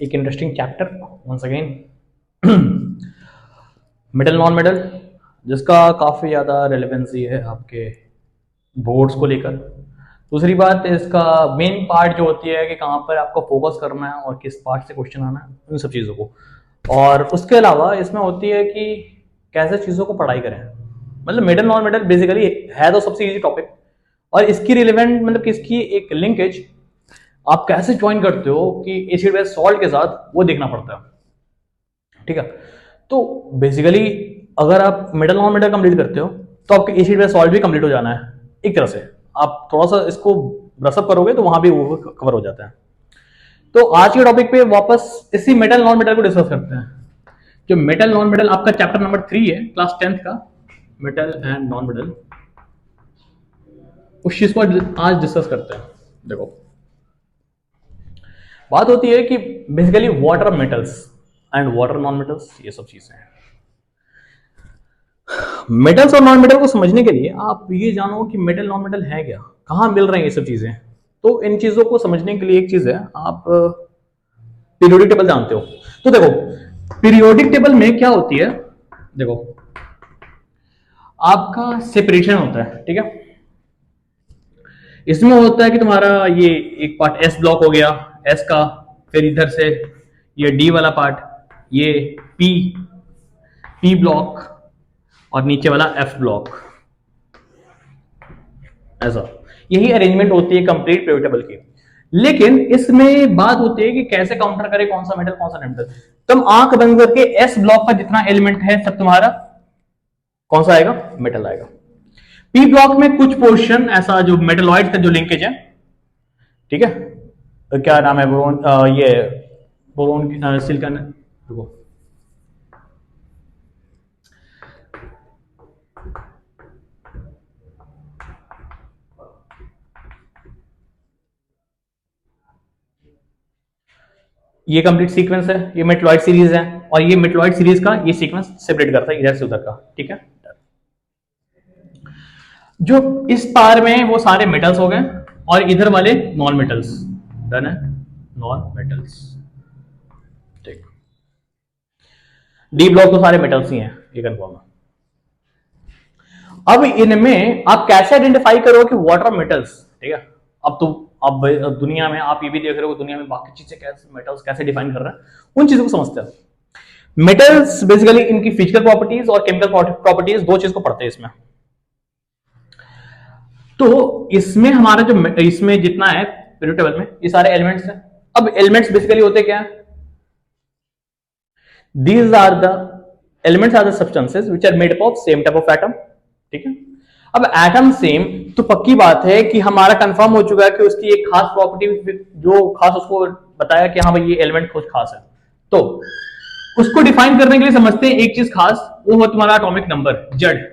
एक interesting chapter once again. Metal non metal, जिसका काफ़ी ज़्यादा रेलेवेंसी है आपके बोर्ड्स को लेकर। दूसरी बात, इसका मेन पार्ट जो होती है कि कहाँ पर आपको फोकस करना है और किस पार्ट से क्वेश्चन आना है, उन सब चीज़ों को। और उसके अलावा इसमें होती है कि कैसे चीज़ों को पढ़ाई करें। मतलब मिडल नॉन मिडल बेसिकली है तो सबसे इजी टॉपिक, और इसकी रिलेवेंट मतलब किसकी एक लिंकेज आप कैसे ज्वाइन करते हो कि एसिड बेस सॉल्ट के साथ, वो देखना पड़ता है। ठीक है, तो बेसिकली अगर आप मिडल नॉन मिडल कंप्लीट करते हो तो आपके एसिड बेस सॉल्ट भी कंप्लीट हो जाना है एक तरह से। आप थोड़ा सा इसको ब्रशअप करोगे तो वहां भी वो कवर हो जाता है। तो आज के टॉपिक पे वापस इसी मेटल नॉन मेटल को डिस्कस करते हैं। जो मेटल नॉन मेटल आपका चैप्टर नंबर 3 है क्लास 10th का, मेटल एंड नॉन मेटल, उस चीज को आज डिस्कस करते हैं। देखो, बात होती है कि basically water metals and water non metals, ये सब चीजें हैं। मेटल्स और नॉन मेटल को समझने के लिए आप ये जानो कि मेटल नॉन मेटल है क्या, कहां मिल रहे हैं ये सब चीजें। तो इन चीजों को समझने के लिए एक चीज है, आप पीरियोडिक टेबल जानते हो। तो देखो, पीरियोडिक टेबल में क्या होती है, देखो आपका सेपरेशन होता है। ठीक है, इसमें होता है कि तुम्हारा ये एक पार्ट एस ब्लॉक हो गया, एस का, फिर इधर से ये डी वाला पार्ट, ये पी पी ब्लॉक, और नीचे वाला एफ ब्लॉक। ऐसा यही अरेंजमेंट होती है कंप्लीट पीरियोडिक टेबल की। लेकिन इसमें बात होती है कि कैसे काउंटर करे कौन सा मेटल कौन सा मेटल। तुम आंख बंद करके एस ब्लॉक का जितना एलिमेंट है सब तुम्हारा कौन सा आएगा, मेटल आएगा। पी ब्लॉक में कुछ पोर्शन ऐसा जो मेटलॉइड का जो लिंकेज है, ठीक है, तो क्या नाम है, बोरोन, ये बोरोन सिलिकॉन, देखो ये कंप्लीट सीक्वेंस है, ये मेटलॉइड सीरीज है, और ये मेटलॉइड सीरीज का ये सीक्वेंस सेपरेट करता है इधर से उधर का। ठीक है, जो इस पार में वो सारे मेटल्स हो गए, और इधर वाले नॉन मेटल्स। डन है, नॉन मेटल्स। ठीक, डी ब्लॉक तो सारे मेटल्स ही हैं, ये कंफर्म है। अब इनमें आप कैसे आइडेंटिफाई करो कि व्हाट आर मेटल्स। ठीक है, अब दुनिया में आप ये भी देख रहे हो, दुनिया में बाकी चीजें कैसे मेटल्स कैसे डिफाइन कर रहे हैं, उन चीजों को समझते हैं। मेटल्स बेसिकली इनकी फिजिकल प्रॉपर्टीज और केमिकल प्रॉपर्टीज, दो चीज को पढ़ते हैं इसमें। तो इसमें हमारा जो इसमें जितना है पीरियोडिक टेबल में, ये सारे एलिमेंट्स हैं। अब एलिमेंट्स बेसिकली होते क्या है, these are the elements are the substances which are made up of same type of atom. ठीक है, अब एटम सेम तो पक्की बात है कि हमारा कंफर्म हो चुका है कि उसकी एक खास प्रॉपर्टी, जो खास उसको बताया कि हाँ भाई ये एलिमेंट कुछ खास है, तो उसको डिफाइन करने के लिए समझते हैं एक चीज खास, वो हो तुम्हारा एटॉमिक नंबर जेड,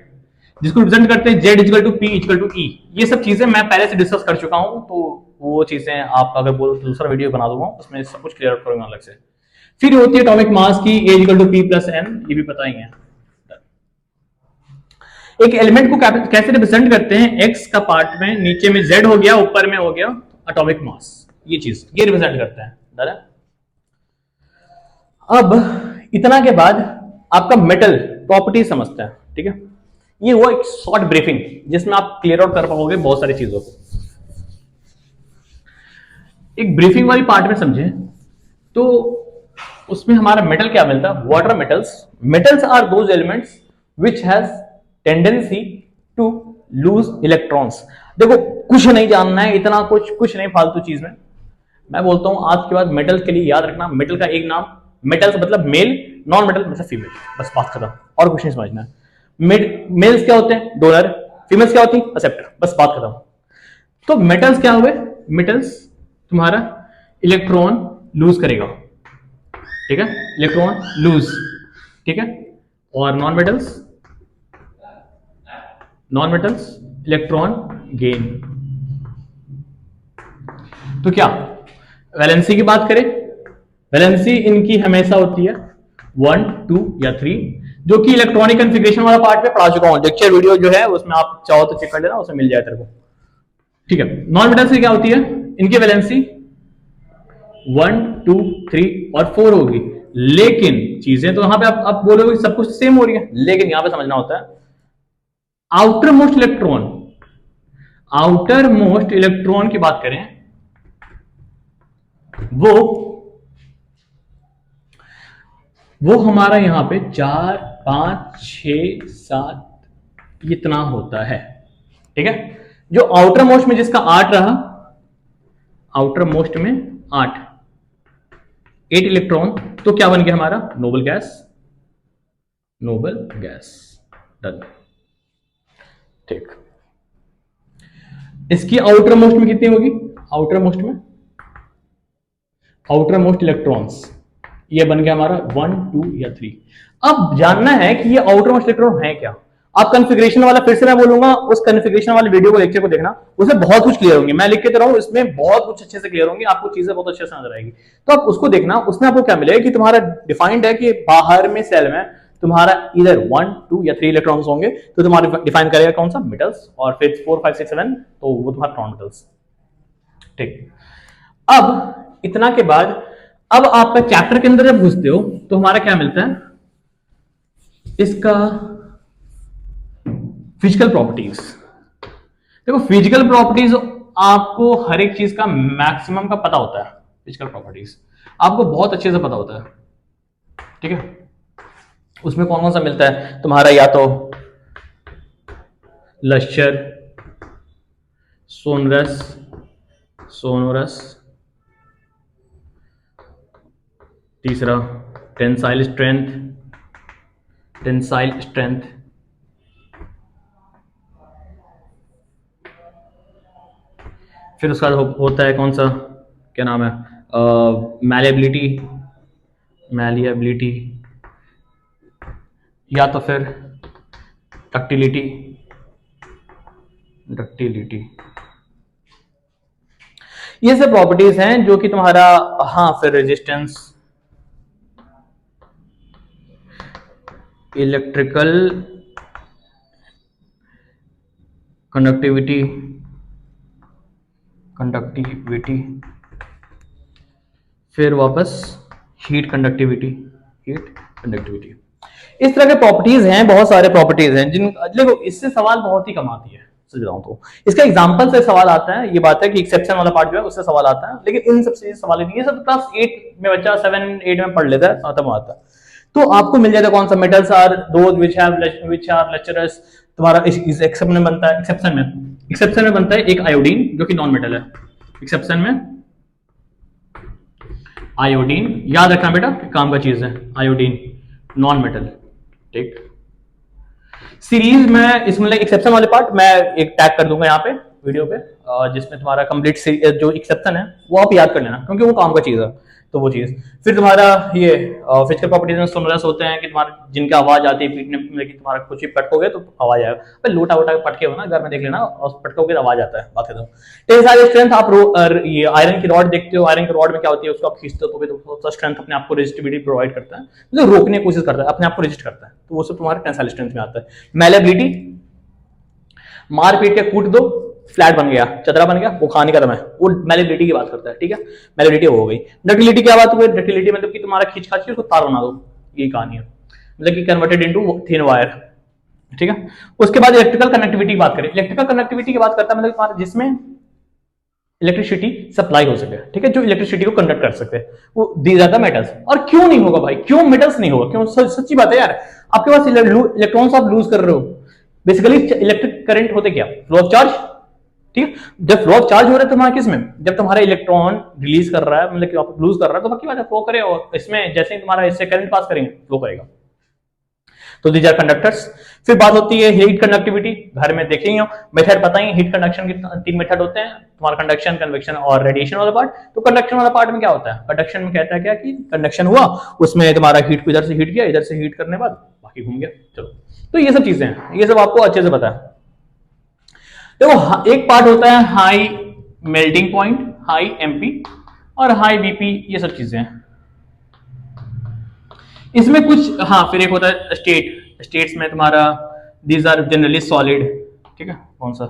जिसको रिप्रेजेंट करते हैं Z equal to P equal to E. ये सब चीजें मैं पहले से डिस्कस कर चुका हूं, तो वो चीजें आप अगर बोलो तो दूसरा वीडियो बना दूंगा, उसमें सब कुछ क्लियर आउट करूंगा अलग से। फिर होती है एटॉमिक मास की, A equal to P plus N, ये भी पता ही है। एक एलिमेंट को कैसे रिप्रेजेंट करते हैं, एक्स का पार्ट में नीचे में जेड हो गया, ऊपर में हो गया एटॉमिक मास, ये चीज ये रिप्रेजेंट करते हैं। दादा, अब इतना के बाद आपका मेटल प्रॉपर्टी समझते हैं। ठीक है, ये हुआ एक शॉर्ट ब्रीफिंग जिसमें आप क्लियर आउट कर पाओगे बहुत सारी चीजों को। एक ब्रीफिंग वाली पार्ट में समझे तो उसमें हमारा मेटल क्या मिलता है, what are metals. Metals are those elements which has tendency to lose electrons. देखो, कुछ नहीं जानना है, इतना कुछ नहीं फालतू चीज में। मैं बोलता हूं आज के बाद मेटल के लिए याद रखना, मेटल का एक नाम, मेटल्स मतलब मेल, नॉन मेटल मतलब फीमेल, बस बात खत्म, और कुछ नहीं समझना है। मेल्स क्या होते हैं, डोनर, फीमेल्स क्या होती है, एक्सेप्टर, बस बात खत्म। तो मेटल्स क्या हुए, मेटल्स तुम्हारा इलेक्ट्रॉन लूज करेगा। ठीक है, इलेक्ट्रॉन लूज। ठीक है, और नॉन मेटल्स इलेक्ट्रॉन गेन। तो क्या वैलेंसी की बात करें, वैलेंसी इनकी हमेशा होती है 1, 2 या 3, जो कि इलेक्ट्रॉनिक कॉन्फ़िगरेशन वाला पार्ट में पढ़ा चुका हूं, लेक्चर वीडियो जो है उसमें आप चाहो तो चेक कर लेना, उसमें मिल जाए तेरे को। ठीक है, नॉन मेटल्स की क्या होती है, इनकी वैलेंसी 1 2 3 और 4 होगी, लेकिन चीजें तो यहां पे आप बोलोगे सब कुछ सेम हो रही है, लेकिन यहां पे समझना होता है outer most electron, outer most electron की बात करें वो हमारा यहां पे 4 5 6 7 इतना होता है, ठीक है। जो आउटर मोस्ट में जिसका 8 रहा, आउटर मोस्ट में 8 इलेक्ट्रॉन, तो क्या बन गया हमारा noble gas, noble gas, done, ठीक। इसकी आउटर मोस्ट में कितनी होगी, आउटर मोस्ट में, आउटर मोस्ट इलेक्ट्रॉन्स, ये बन गया हमारा 1 2 या 3। अब जानना है कि ये आउटर मोस्ट इलेक्ट्रॉन है क्या। आप कॉन्फ़िगरेशन वाला फिर से मैं बोलूंगा, उस कॉन्फ़िगरेशन वाले वीडियो को लेक्चर को देखना, उसमें बहुत कुछ क्लियर होंगे, मैं लिख के दे रहा हूं, इसमें बहुत कुछ अच्छे से क्लियर होंगे, आपको चीजें बहुत अच्छे से नजर आएगी, तो आप उसको देखना। उसमें आपको क्या मिलेगा कि तुम्हारा डिफाइंड है कि बाहर में सेल में तुम्हारा इधर 1 2 या 3 इलेक्ट्रॉन्स होंगे, तो तुम्हारा डिफाइन करेगा कौन सा मेटल्स, और फिर 4 5 6 7 तो वो तुम्हारा नॉन मेटल्स, ठीक। अब इतना के बाद अब आपका चैप्टर के अंदर जब घुसते हो तो हमारा क्या मिलता है, इसका फिजिकल प्रॉपर्टीज। देखो फिजिकल प्रॉपर्टीज आपको हर एक चीज का मैक्सिमम का पता होता है, फिजिकल प्रॉपर्टीज आपको बहुत अच्छे से पता होता है, ठीक है। उसमें कौन कौन सा मिलता है तुम्हारा, या तो लश्चर, सोनरस, सोनोरस, तीसरा टेंसाइल स्ट्रेंथ, टेंसाइल स्ट्रेंथ, फिर उसका होता है कौन सा, क्या नाम है, मैलिएबिलिटी, मैलिएबिलिटी, या तो फिर डक्टिलिटी, डक्टिलिटी। ये सब प्रॉपर्टीज हैं जो कि तुम्हारा, हाँ फिर रेजिस्टेंस, इलेक्ट्रिकल कंडक्टिविटी, कंडक्टिविटी, फिर वापस हीट कंडक्टिविटी, हीट कंडक्टिविटी। इस तरह के प्रॉपर्टीज हैं, बहुत सारे प्रॉपर्टीज हैं जिन, देखो इससे सवाल बहुत ही कम आती है, सच बताऊं तो इसका एग्जांपल से सवाल आता है, ये बात है कि एक्सेप्शन वाला पार्ट जो है उससे सवाल आता है, लेकिन इन सबसे सवाल नहीं, ये सब क्लास 8 में बच्चा 7 8 में पढ़ लेता है, खत्म आता है। तो आपको मिल जाता है कौन सा, metals are those which are lustrous, तुम्हारा इस एक्सेप्शन में बनता है, एक्सेप्शन में बनता है एक आयोडीन जो कि नॉन मेटल है, एक्सेप्शन में आयोडीन, याद रखना बेटा काम का चीज है, आयोडीन नॉन मेटल, ठीक। सीरीज में इसमें एक्सेप्शन वाले पार्ट मैं एक टैग कर दूंगा यहाँ पे वीडियो पे, जिसमें तुम्हारा कंप्लीट जो एक्सेप्शन है वो आप याद कर लेना, क्योंकि वो काम का चीज है, तो वो चीज। फिर तुम्हारा ये फिजिकल प्रॉपर्टीज में सोनरस होते हैं कि तुम्हारा जिनका आवाज आती है पीटने में, कि तुम्हारा कुछ भी पटकोगे तो आवाज आएगा, भाई लोटा वोटा पटके हो ना घर में देख लेना, और पटकोगे तो आवाज आता है, बात खत्म। टेंसाइल स्ट्रेंथ, आप ये आयरन की रॉड देखते हो, आयरन की रॉड में क्या होती है, उसको आप खींचते हो तो स्ट्रेंथ अपने आप को रेजिस्टिविटी प्रोवाइड करता है, मतलब रोकने की कोशिश करता है, अपने आप को रेजिस्ट करता है, तो वो सब तुम्हारा टेंसाइल स्ट्रेंथ में आता है। मैलिएबिलिटी, मार पीट के कूट दो, फ्लैट बन गया, चतरा बन गया, वो खाने का दम है, वो मैलिएबिलिटी की बात करता है, ठीक है, मैलिएबिलिटी हो गई। डक्टिलिटी क्या बात हुई, डक्टिलिटी मतलब कि तुम्हारा खींच खाच के उसको तार बना दो, ये कहानी है, मतलब कि कन्वर्टेड इनटू थिन वायर, ठीक है। उसके बाद इलेक्ट्रिकल कनेक्टिविटी की बात करें, इलेक्ट्रिकल कनेक्टिविटी की बात करता है मतलब जिसमें इलेक्ट्रिसिटी सप्लाई हो सके, ठीक है, जो इलेक्ट्रिसिटी को कंडक्ट कर सकते हैं, वो दीज आर द मेटल्स। और क्यों नहीं होगा भाई, क्यों मेटल्स नहीं होगा, क्यों, सच्ची बात है यार, आपके पास इलेक्ट्रॉन्स आप लूज कर रहे हो, बेसिकली इलेक्ट्रिक करंट होते क्या, फ्लो ऑफ चार्ज, ठीक है। जब फ्लो ऑफ चार्ज हो रहा है तुम्हारा किसमें, जब तुम्हारा इलेक्ट्रॉन रिलीज कर रहा है, मतलब कि आप लूज कर रहा है, तो बाकी बात है फ्लो करे, और इसमें जैसे ही तुम्हारा इससे करंट पास करेंगे फ्लो करेगा, तो दीज आर कंडक्टर्स। फिर बात होती है हीट कंडक्टिविटी, घर में देख ही हो, मेथड पता ही, हीट कंडक्शन के 3 मेथड होते हैं तुम्हारा, कंडक्शन, कन्वेक्शन और रेडिएशन वाला पार्ट। तो कंडक्शन वाला पार्ट में क्या होता है, कंडक्शन में कहता है क्या कि कंडक्शन हुआ, उसमें तुम्हारा हीट को इधर से हीट किया, इधर से हीट करने बाद बाकी घूम गया, चलो। तो ये सब चीजें हैं, ये सब आपको अच्छे से पता है। देखो एक पार्ट होता है high melting point, high MP और हाई बीपी, ये सब चीजें हैं इसमें कुछ, हाँ फिर एक होता है स्टेट्स में तुम्हारा दीज आर जनरली सॉलिड, ठीक है, कौन सा,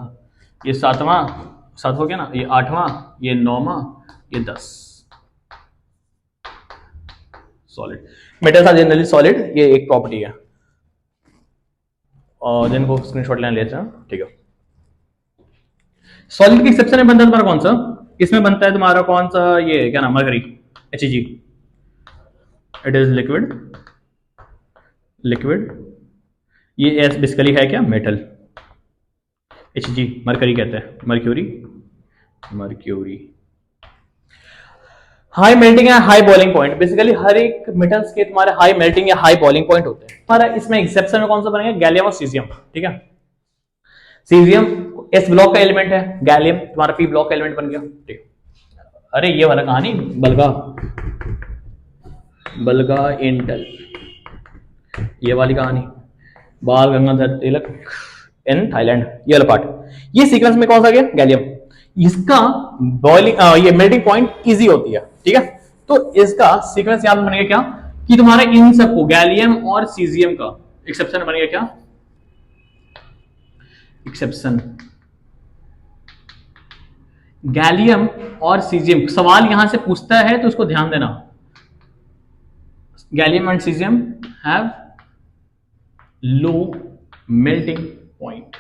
ये 7वां हो गया ना, ये 8वां, ये 9वां, ये 10, solid, metals are generally solid, ये एक प्रॉपर्टी है और जिनको स्क्रीनशॉट लेना लेते हैं, ठीक है। सॉलिड के एक्सेप्शन में बनता है तुम्हारा कौन सा, इसमें बनता है तुम्हारा कौन सा, ये क्या नाम, mercury, Hg, it is liquid, liquid, ये एस बेसिकली है क्या, मेटल, Hg मरकरी कहते हैं, मर्क्यूरी, मर्क्यूरी। हाई मेल्टिंग या हाई बॉइलिंग पॉइंट, बेसिकली हर एक मेटल्स के तुम्हारे हाई मेल्टिंग या हाई बॉइलिंग पॉइंट होते हैं। हमारा इसमें एक्सेप्शन में कौन सा बनेगा, गैलियम और सीजियम, ठीक है। सीजियम एस ब्लॉक का एलिमेंट है, गैलियम तुम्हारा पी ब्लॉक का एलिमेंट बन गया, ठीक। अरे ये वाला कहानी बलगा, बलगा इंटेल, ये वाली कहानी, बाल गंगाधर तिलक इन थाईलैंड, ये वाला पार्ट, ये सीक्वेंस में कौन सा गया, गैलियम। इसका बॉइलिंग ये मेल्टिंग पॉइंट इजी होती है, ठीक है। तो इसका सीक्वेंस यहां पर बनेगा क्या, कि तुम्हारे इन सबको गैलियम और सीजियम का एक्सेप्शन बनेगा क्या, एक्सेप्शन गैलियम और सीजियम। सवाल यहां से पूछता है तो उसको ध्यान देना, gallium and caesium have low melting point.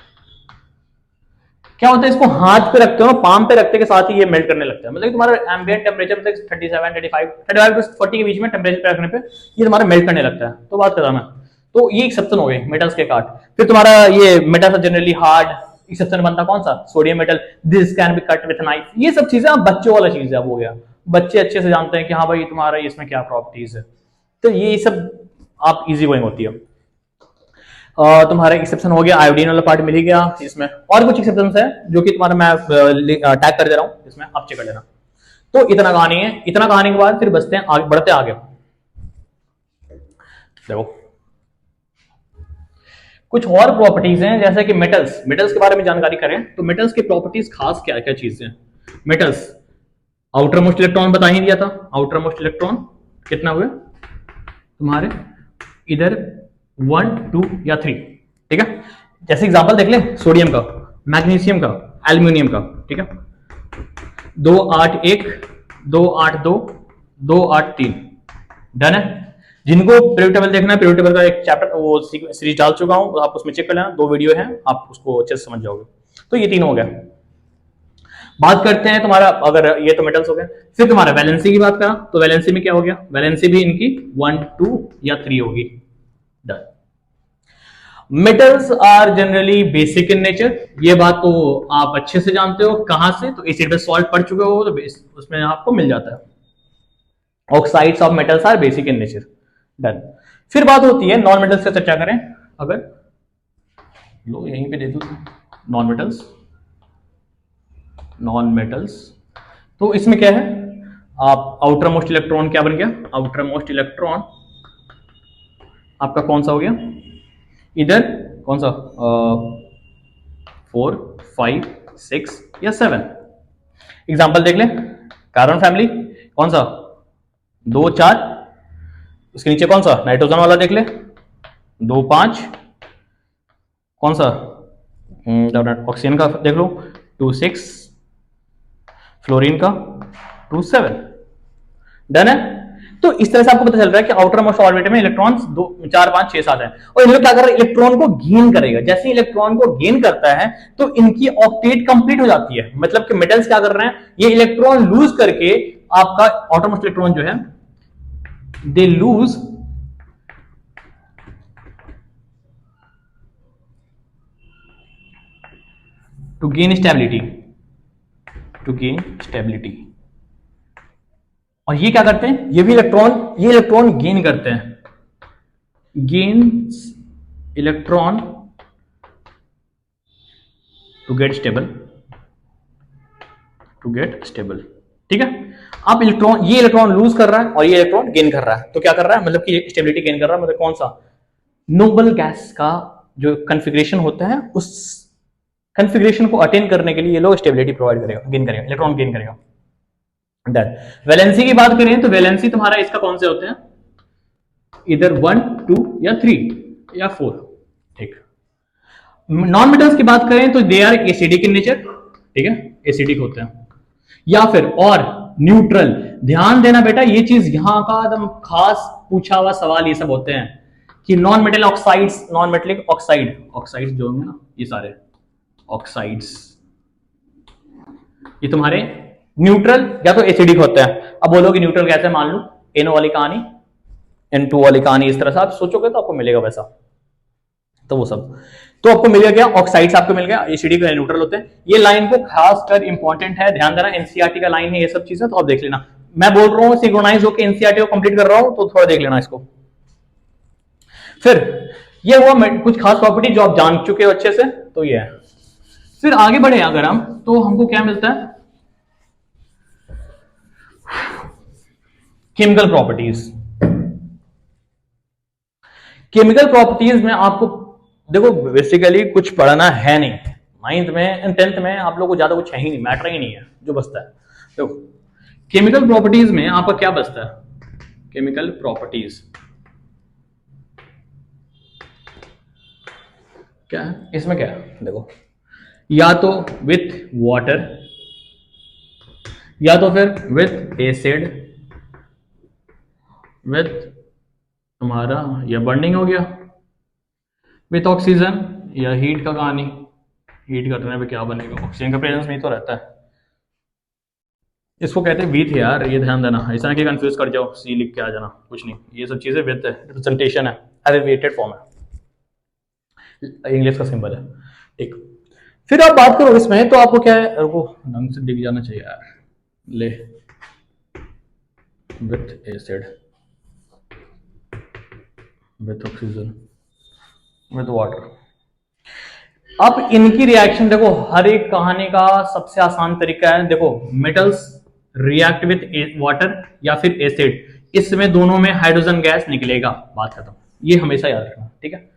क्या होता है, इसको हाथ पे रखते हो ना, पाम पे रखते के साथ ही ये मेल्ट करने लगता है, मतलब तुम्हारा एम्बिएंट टेम्परेचर मतलब 37 से 40 के बीच में टेम्परेचर पे रखने पे ये तुम्हारा मेल्ट करने लगता है। तो बात कर रहा मैं, तो ये एक्सेप्शन हो गए मेटल्स के काट। फिर तुम्हारा ये मेटल्स जनरली हार्ड, एक्सेप्शन बनता कौन सा, sodium metal, this can be cut with knife. ये सब चीजें बच्चों वाला चीज है, हो गया, बच्चे अच्छे से जानते हैं कि हाँ भाई तुम्हारा इसमें क्या प्रॉपर्टीज है, तो ये सब आप इजी गोइंग होती है। तुम्हारा एक्सेप्शन हो गया, आयोडीन वाला पार्ट मिल ही गया। इसमें और कुछ एक्सेप्शन है जो कि तुम्हारा मैं टैग कर दे रहा हूं, इसमें आप चेक कर लेना। तो इतना कहानी है, इतना कहानी के बाद फिर बचते हैं आगे, बढ़ते आगे। देखो कुछ और प्रॉपर्टीज हैं, जैसे कि मेटल्स, मेटल्स के बारे में जानकारी करें तो मेटल्स की प्रॉपर्टीज खास क्या क्या चीजें हैं। मेटल्स आउटर मोस्ट इलेक्ट्रॉन बता ही दिया था, आउटर मोस्ट इलेक्ट्रॉन कितना हुए तुम्हारे, इधर 1 2 या 3, ठीक है। जैसे एग्जांपल देख ले, सोडियम का, मैग्नीशियम का, एल्यूमिनियम का, ठीक है, 2 8 1 2 8 2 2 8 3, डन है। जिनको पीरियड टेबल देखना है, पीरियड टेबल का एक चैप्टर वो सीरीज डाल चुका हूं, आप उसमें चेक कर लेना, 2 वीडियो है, आप उसको अच्छे से समझ जाओगे। तो ये 3 हो गया। बात करते हैं तुम्हारा, अगर ये तो मेटल्स हो गए, फिर तुम्हारा वैलेंसी की बात करा तो वैलेंसी में क्या हो गया, वैलेंसी भी इनकी 1 2 या 3 होगी, done. Metals are generally basic in nature, ये बात तो आप अच्छे से जानते हो, कहां से, तो एसिड बेस सॉल्ट पढ़ चुके हो तो उसमें आपको मिल जाता है। Oxides of metals are basic in nature, done. फिर बात होती है नॉन मेटल्स की चर्चा करें, अगर लो यहीं पे दे दो नॉन मेटल्स, नॉन मेटल्स तो इसमें क्या है, आप आउटर मोस्ट इलेक्ट्रॉन क्या बन गया, आउटर मोस्ट इलेक्ट्रॉन आपका कौन सा हो गया, इधर कौन सा 4 5 6 या 7। एग्जांपल देख ले, कार्बन फैमिली कौन सा 2 4, उसके नीचे कौन सा नाइट्रोजन वाला देख ले 2 5, कौन सा ऑक्सीजन का देख लो 2 6, फ्लोरीन का 2 7, डन है। तो इस तरह से आपको पता चल रहा है कि आउटर मोस्ट ऑर्बिट में इलेक्ट्रॉन्स 2 4 5 6 7 है, और इन्हें क्या कर रहा है, इलेक्ट्रॉन को गेन करेगा। जैसे इलेक्ट्रॉन को गेन करता है तो इनकी ऑक्टेट कंप्लीट हो जाती है, मतलब कि मेटल्स क्या कर रहे हैं, ये इलेक्ट्रॉन लूज करके आपका आउटर मोस्ट इलेक्ट्रॉन जो है they lose to gain stability, to gain stability. और ये क्या करते हैं, ये भी ये इलेक्ट्रॉन गेन करते हैं, gains electron to get stable, to get stable, ठीक है। आप इलेक्ट्रॉन, ये इलेक्ट्रॉन लूज कर रहा है और ये इलेक्ट्रॉन गेन कर रहा है, तो क्या कर रहा है, मतलब कि स्टेबिलिटी गेन कर रहा है, मतलब कौन सा, नोबल गैस का जो कॉन्फ़िगरेशन होता है उस कॉन्फ़िगरेशन को अटेन करने के लिए ये लोग स्टेबिलिटी प्रोवाइड करेगा, गेन करेगा, इलेक्ट्रॉन गेन करेगा, डन। वैलेंसी की बात करें तो वैलेंसी तुम्हारा इसका कौन से होते हैं, इधर 1 2 या 3 या 4, ठीक। नॉन मेटल्स की बात करें तो they are acidic in nature, ठीक है, एसिडिक होते हैं, या फिर और न्यूट्रल। ध्यान देना बेटा, ये चीज यहां का एकदम खास पूछा हुआ सवाल ये सब होते हैं कि non metallic oxides, non metallic oxide, oxides जो होंगे ना ये सारे ऑक्साइड्स, ये तुम्हारे न्यूट्रल या तो एसिडिक होते हैं। अब बोलोगे न्यूट्रल कैसे मान लूं, एनो वाली कहानी, N2 वाली कहानी, इस तरह से आप सोचोगे तो आपको मिलेगा वैसा। तो वो सब तो आपको मिल गया, ऑक्साइड्स आपको मिल गया, एसिडिक और न्यूट्रल होते हैं। ये लाइन को खासकर इंपॉर्टेंट है, ध्यान देना, एनसीईआरटी का लाइन है ये सब चीजें, तो आप देख लेना। मैं बोल रहा हूं सिंक्रोनाइज होकर एनसीईआरटी को कंप्लीट कर रहा हूं, तो थोड़ा देख लेना इसको। फिर ये हुआ कुछ खास प्रॉपर्टी जो आप जान चुके हो अच्छे से, तो ये है। फिर आगे बढ़े अगर हम, तो हमको क्या मिलता है, केमिकल प्रॉपर्टीज। केमिकल प्रॉपर्टीज में आपको देखो बेसिकली कुछ पढ़ना है नहीं, 9th में 10th में आप लोगों को ज्यादा कुछ है ही नहीं, मैटर ही नहीं है जो बचता है। देखो केमिकल प्रॉपर्टीज में आपका क्या बचता है, केमिकल प्रॉपर्टीज क्या है, इसमें क्या है देखो, या तो विथ वाटर, या तो फिर विथ एसिड, विथ हमारा या बर्निंग हो गया, विथ ऑक्सीजन या हीट का कहानी, हीट करने पे क्या बनेगा, ऑक्सीजन का प्रेजेंस में तो रहता है। इसको कहते हैं विथ यार, ये ध्यान देना, ऐसा ना कि कंफ्यूज कर जाओ, सी लिख के आ जाना, कुछ नहीं, ये सब चीजें विथ है, रिप्रेजेंटेशन है, एब्रिविएटेड फॉर्म है, इंग्लिश का सिंबल है, ठीक। फिर आप बात करो इसमें, तो आपको क्या है, रुको ढंग से दिख जाना चाहिए यार, ले with acid, with oxygen, with water. अब इनकी रिएक्शन देखो, हर एक कहानी का सबसे आसान तरीका है, देखो मेटल्स रिएक्ट विथ वाटर या फिर एसिड, इसमें दोनों में हाइड्रोजन गैस निकलेगा, बात खत्म। ये हमेशा याद रखना, ठीक है।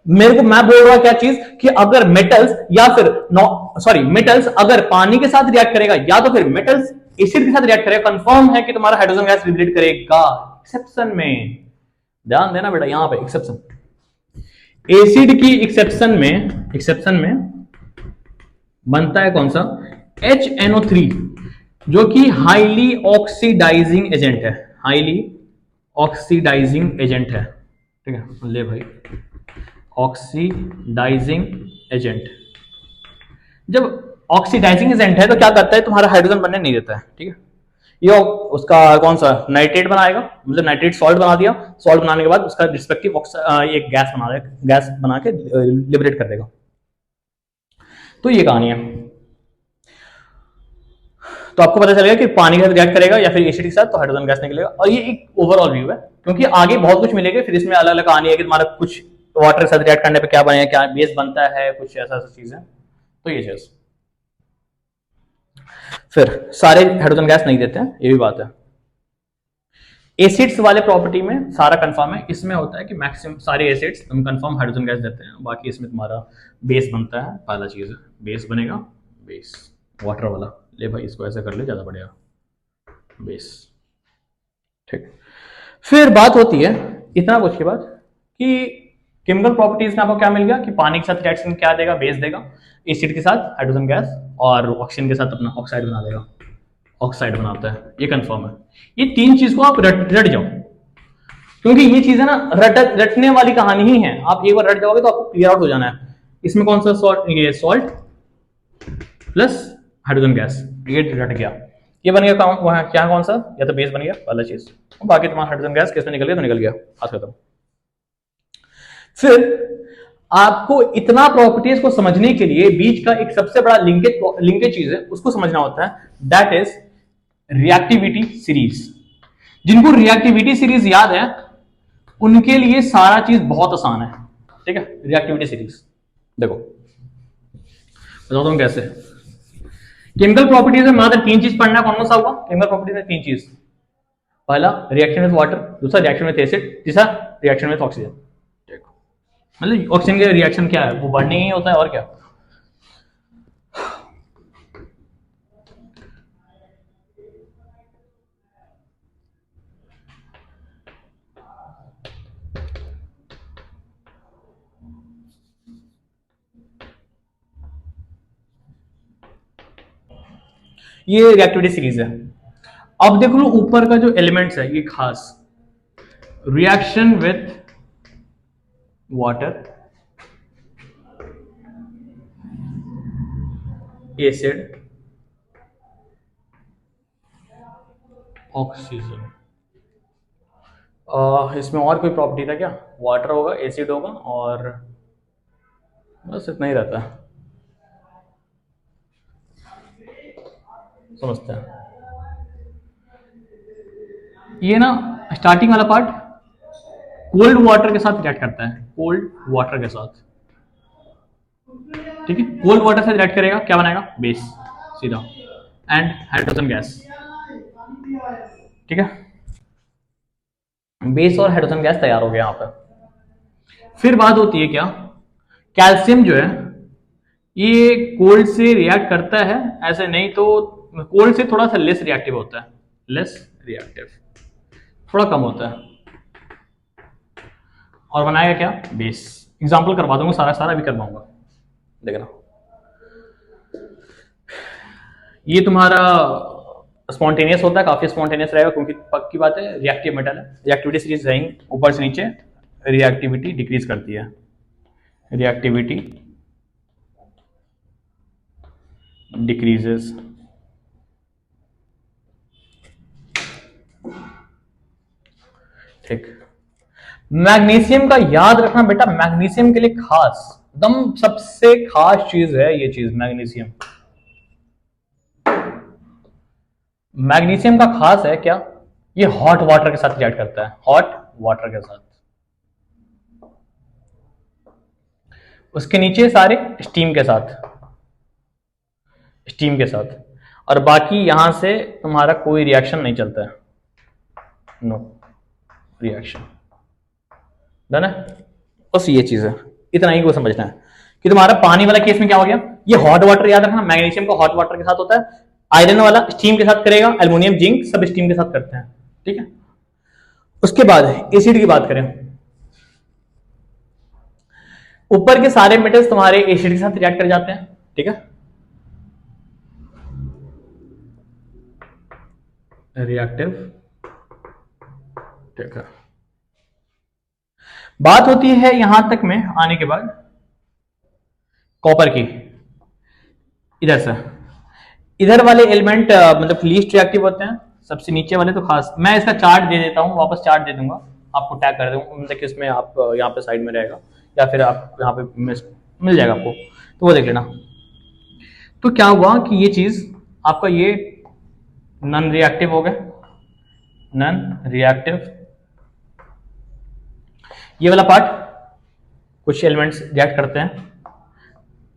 मेरे को मैं बोल रहा क्या चीज, कि अगर मेटल्स या फिर मेटल्स अगर पानी के साथ रिएक्ट करेगा, या तो फिर मेटल्स एसिड के साथ रिएक्ट करेगा, कंफर्म है कि तुम्हारा हाइड्रोजन गैस लिबरेट करेगा। एक्सेप्शन में ध्यान देना बेटा, यहां पे एक्सेप्शन, एसिड की एक्सेप्शन में बनता है कौन सा, HNO3, जो कि हाईली ऑक्सीडाइजिंग एजेंट है, हाईली ऑक्सीडाइजिंग एजेंट है, ठीक है, ले भाई ऑक्सीडाइजिंग एजेंट। जब ऑक्सीडाइजिंग एजेंट है तो क्या करता है, तुम्हारा हाइड्रोजन बनने नहीं देता है, ठीक है। ये उसका कौन सा नाइट्रेट बनाएगा, मतलब नाइट्रेट सॉल्ट बना दिया, सॉल्ट बनाने के बाद उसका रिस्पेक्टिव एक गैस बना देगा, गैस बना के लिबरेट कर देगा। तो ये कहानी है। तो आपको पता चलेगा कि पानी के साथ रिएक्ट करेगा या फिर एसिड के साथ, तो हाइड्रोजन गैस निकलेगा। और ये एक ओवरऑल व्यू है, क्योंकि आगे बहुत कुछ मिलेगा, फिर इसमें अलग अलग कहानी है कि तुम्हारा कुछ वाटर के साथ रिएक्ट करने पे क्या बनेगा, क्या बेस बनता है, कुछ ऐसा ऐसा चीज है। तो ये चीज, फिर सारे हाइड्रोजन गैस नहीं देते हैं, ये भी बात है। एसिड्स वाले प्रॉपर्टी में सारा कंफर्म है, इसमें होता है कि मैक्सिमम सारे एसिड्स तुम कंफर्म हाइड्रोजन गैस देते हैं, बाकी इसमें तुम्हारा बेस बनता है, पहला चीज है बेस बनेगा, बेस वाटर वाला, ले भाई इसको ऐसे कर ले ज्यादा बढ़िया, बेस, ठीक। फिर बात होती है इतना कुछ के बाद कि केमिकल प्रॉपर्टीज में आपको क्या मिल गया, कि पानी के साथ रिएक्शन क्या देगा, बेस देगा, एसिड के साथ हाइड्रोजन गैस, और ऑक्सीजन के साथ अपना ऑक्साइड बना देगा, ऑक्साइड बनाता है, ये कंफर्म है। ये तीन चीज को आप रट जाओ, क्योंकि ये चीजें ना रटने वाली कहानी ही है, आप एक बार रट जाओगे तो आपको क्लियर आउट हो जाना है। इसमें कौन सा सॉल्ट, ये सॉल्ट प्लस हाइड्रोजन गैस, ये रट गया, ये बन गया वहां क्या, कौन सा, या तो बेस बन गया पहला चीज, बाकी तुम्हारा हाइड्रोजन गैस किसमें निकल गया, तो निकल गया, बात खत्म। फिर आपको इतना प्रॉपर्टीज को समझने के लिए बीच का एक सबसे बड़ा लिंकेज चीज है, उसको समझना होता है, दैट इज रिएक्टिविटी सीरीज। जिनको रिएक्टिविटी सीरीज याद है उनके लिए सारा चीज बहुत आसान है, ठीक है। रिएक्टिविटी सीरीज देखो बताता हूं कैसे। केमिकल प्रॉपर्टीज में मात्र तीन चीज पढ़ना, कौन सा हुआ केमिकल प्रॉपर्टीज में, तीन चीज, पहला रिएक्शन विद वाटर, दूसरा रिएक्शन विद एसिड, तीसरा रिएक्शन विद ऑक्सीजन। देखो मतलब ऑक्सीजन का रिएक्शन क्या है, वो बर्निंग ही होता है, और क्या। ये रिएक्टिविटी सीरीज है। अब देख लो ऊपर का जो एलिमेंट्स है ये खास, reaction with water, acid, oxygen. इसमें और कोई प्रॉपर्टी था क्या? वाटर होगा, एसिड होगा और बस इतना ही रहता है, समझते हैं। ये ना स्टार्टिंग वाला पार्ट कोल्ड वाटर के साथ रिएक्ट करता है, कोल्ड वाटर के साथ, ठीक है। कोल्ड वाटर से रिएक्ट करेगा, क्या बनाएगा? बेस सीधा, एंड हाइड्रोजन गैस, ठीक है। बेस और हाइड्रोजन गैस तैयार हो गया यहां पर। फिर बात होती है क्या, कैल्शियम जो है ये कोल्ड से रिएक्ट करता है, ऐसे नहीं तो कोल्ड से थोड़ा सा लेस रिएक्टिव होता है, लेस रिएक्टिव, थोड़ा कम होता है, और बनाएगा क्या? बेस। एग्जांपल करवा दूंगा, सारा सारा भी करवाऊंगा, देखना। ये तुम्हारा स्पॉन्टेनियस होता है, काफी स्पॉन्टेनियस रहेगा, क्योंकि पक्की बात है रिएक्टिव मेटल है, रिएक्टिविटी सीरीज रहेंगी ऊपर से नीचे, रिएक्टिविटी डिक्रीज करती है, रिएक्टिविटी डिक्रीजेस। ठीक। मैग्नीशियम का याद रखना बेटा, मैग्नीशियम के लिए खास, एकदम सबसे खास चीज है ये चीज, मैग्नीशियम। मैग्नीशियम का खास है क्या, ये हॉट वाटर के साथ रिएक्ट करता है, हॉट वाटर के साथ। उसके नीचे सारे स्टीम के साथ, स्टीम के साथ, और बाकी यहां से तुम्हारा कोई रिएक्शन नहीं चलता है, नो रिएक्शन। डन है? बस ये चीज है, इतना ही को समझना है कि तुम्हारा पानी वाला केस में क्या हो गया, ये हॉट वाटर याद रखना, मैग्नीशियम का हॉट वाटर के साथ होता है, आयरन वाला स्टीम के साथ करेगा, एल्युमिनियम जिंक सब स्टीम के साथ करते हैं, ठीक है। उसके बाद एसिड की बात करें, ऊपर के सारे मेटल्स तुम्हारे एसिड के साथ रिएक्ट कर जाते हैं, ठीक है, रिएक्टिव, ठीक है। बात होती है यहां तक में आने के बाद कॉपर की, इधर से इधर वाले एलिमेंट मतलब लीस्ट रिएक्टिव होते हैं, सबसे नीचे वाले तो खास। मैं इसका चार्ट दे देता हूं, वापस चार्ट दे दूंगा आपको, टैग कर दूंगा, मतलब कि इसमें आप यहाँ पे साइड में रहेगा, या फिर आप यहाँ पे मिल जाएगा आपको, तो वो देख लेना। तो क्या हुआ कि ये चीज आपका ये नॉन रिएक्टिव हो गया, नॉन रिएक्टिव। ये वाला पार्ट कुछ एलिमेंट्स रिएक्ट करते हैं,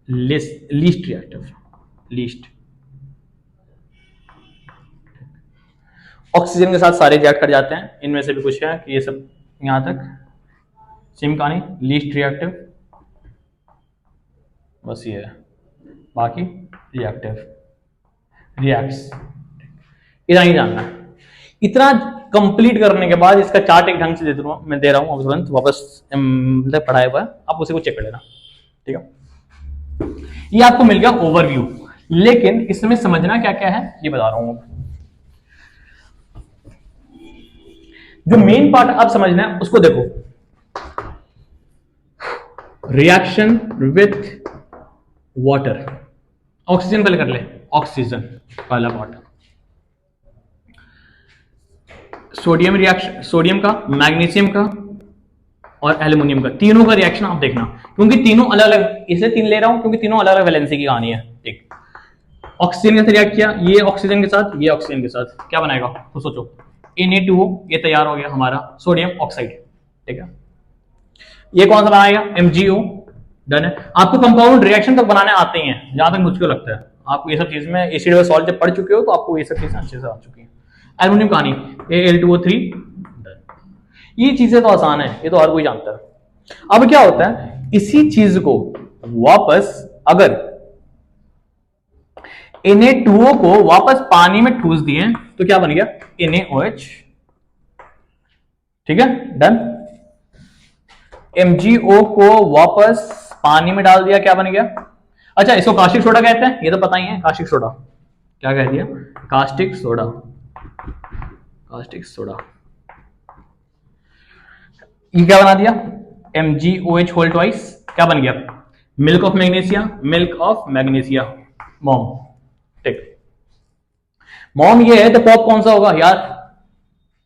लीस्ट रिएक्टिव, लीस्ट। ऑक्सीजन के साथ सारे रिएक्ट कर जाते हैं, इनमें से भी कुछ है कि ये सब यहां तक सेम कहानी, लीस्ट रिएक्टिव, बस ये है, बाकी रिएक्टिव, रिएक्ट्स। इतना ही जानना है। इतना कंप्लीट करने के बाद इसका चार्ट एक ढंग से मैं दे रहा हूं, तुरंत वापस मतलब पढ़ाया हुआ है, आप उसे को चेक कर लेना, ठीक है। ये आपको मिल गया ओवरव्यू, लेकिन इसमें समझना क्या क्या है ये बता रहा हूं। जो मेन पार्ट आप समझना है उसको देखो, रिएक्शन विथ वाटर, ऑक्सीजन पहले कर ले, ऑक्सीजन पहला पार्ट, सोडियम रिएक्शन, सोडियम का, मैग्नीशियम का और एल्युमिनियम का, तीनों का रिएक्शन आप देखना, क्योंकि तीनों अलग अलग, इसलिए तीन ले रहा हूं क्योंकि तीनों अलग अलग वैलेंसी की कहानी है, ठीक। ऑक्सीजन के साथ रिएक्ट किया, ये ऑक्सीजन के साथ, ये ऑक्सीजन के साथ, क्या बनाएगा तो सोचो, Na2O, ये तैयार हो गया हमारा सोडियम ऑक्साइड, ठीक है। ये कौन सा बनाएगा? MgO, डन है। आपको कंपाउंड रिएक्शन तक बनाने आते ही हैं, जहां तक मुझको लगता है आपको ये सब चीज में एसिड व सॉल्ट जब पढ़ चुके हो तो आपको ये सब चीजें अच्छे से आ चुकी हैं। एल्युमिनियम कहानी, Al2O3, ये चीजें तो आसान है, ये तो हर कोई जानता है। अब क्या होता है, इसी चीज को वापस अगर Na2O को वापस पानी में ठूस दिए तो क्या बन गया? NaOH, ठीक है, डन। MgO को वापस पानी में डाल दिया, क्या बन गया? अच्छा, इसको कास्टिक सोडा कहते हैं, ये तो पता ही है, कास्टिक सोडा क्या कह दिया? Caustic soda, caustic soda. ये क्या बना दिया, MgOH होल ट्वाइस, क्या बन गया, milk of magnesia, milk of magnesia, mom. ठीक, मॉम ये है तो पॉप कौन सा होगा यार,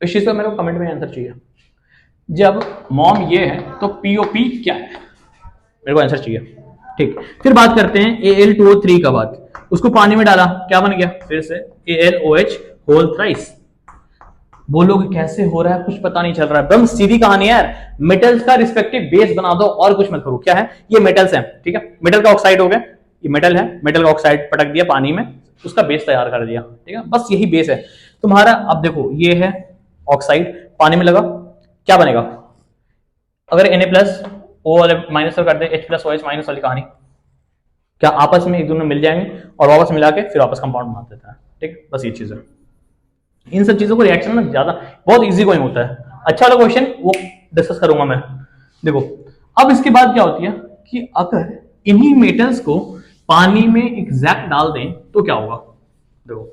इस चीज का मेरे को कमेंट में आंसर चाहिए। जब मॉम ये है तो POP क्या है, मेरे को आंसर चाहिए। ठीक, फिर बात करते हैं Al2O3 का बात, उसको पानी में डाला, क्या बन गया, फिर से AlOH होल थ्राइस। बोलोगे कैसे हो रहा है, कुछ पता नहीं चल रहा है, एकदम सीधी कहानी है यार, मेटल्स का रिस्पेक्टिव बेस बना दो और कुछ मत करो। क्या है, ये मेटल्स हैं, ठीक है, मेटल का ऑक्साइड हो गया, ये मेटल है, मेटल का ऑक्साइड पटक दिया पानी में, उसका बेस तैयार कर दिया, ठीक है, बस यही बेस है तुम्हारा। अब देखो ये है ऑक्साइड, पानी में लगा, क्या बनेगा, अगर Na प्लस O वाले माइनस कर दे, H+OH माइनस वाली कहानी, क्या आपस में एक दोनों मिल जाएंगे और वापस मिला के फिर वापस कंपाउंड बना देता है। ठीक, बस ये चीज है। इन सब चीजों को रिएक्शन में ज्यादा बहुत इजी गोइंग होता है। अच्छा वाला क्वेश्चन वो डिस्कस करूंगा मैं। देखो अब इसके बाद क्या होती है कि अगर इन्हीं मेटल्स को पानी में एग्जैक्ट डाल दें तो क्या होगा। देखो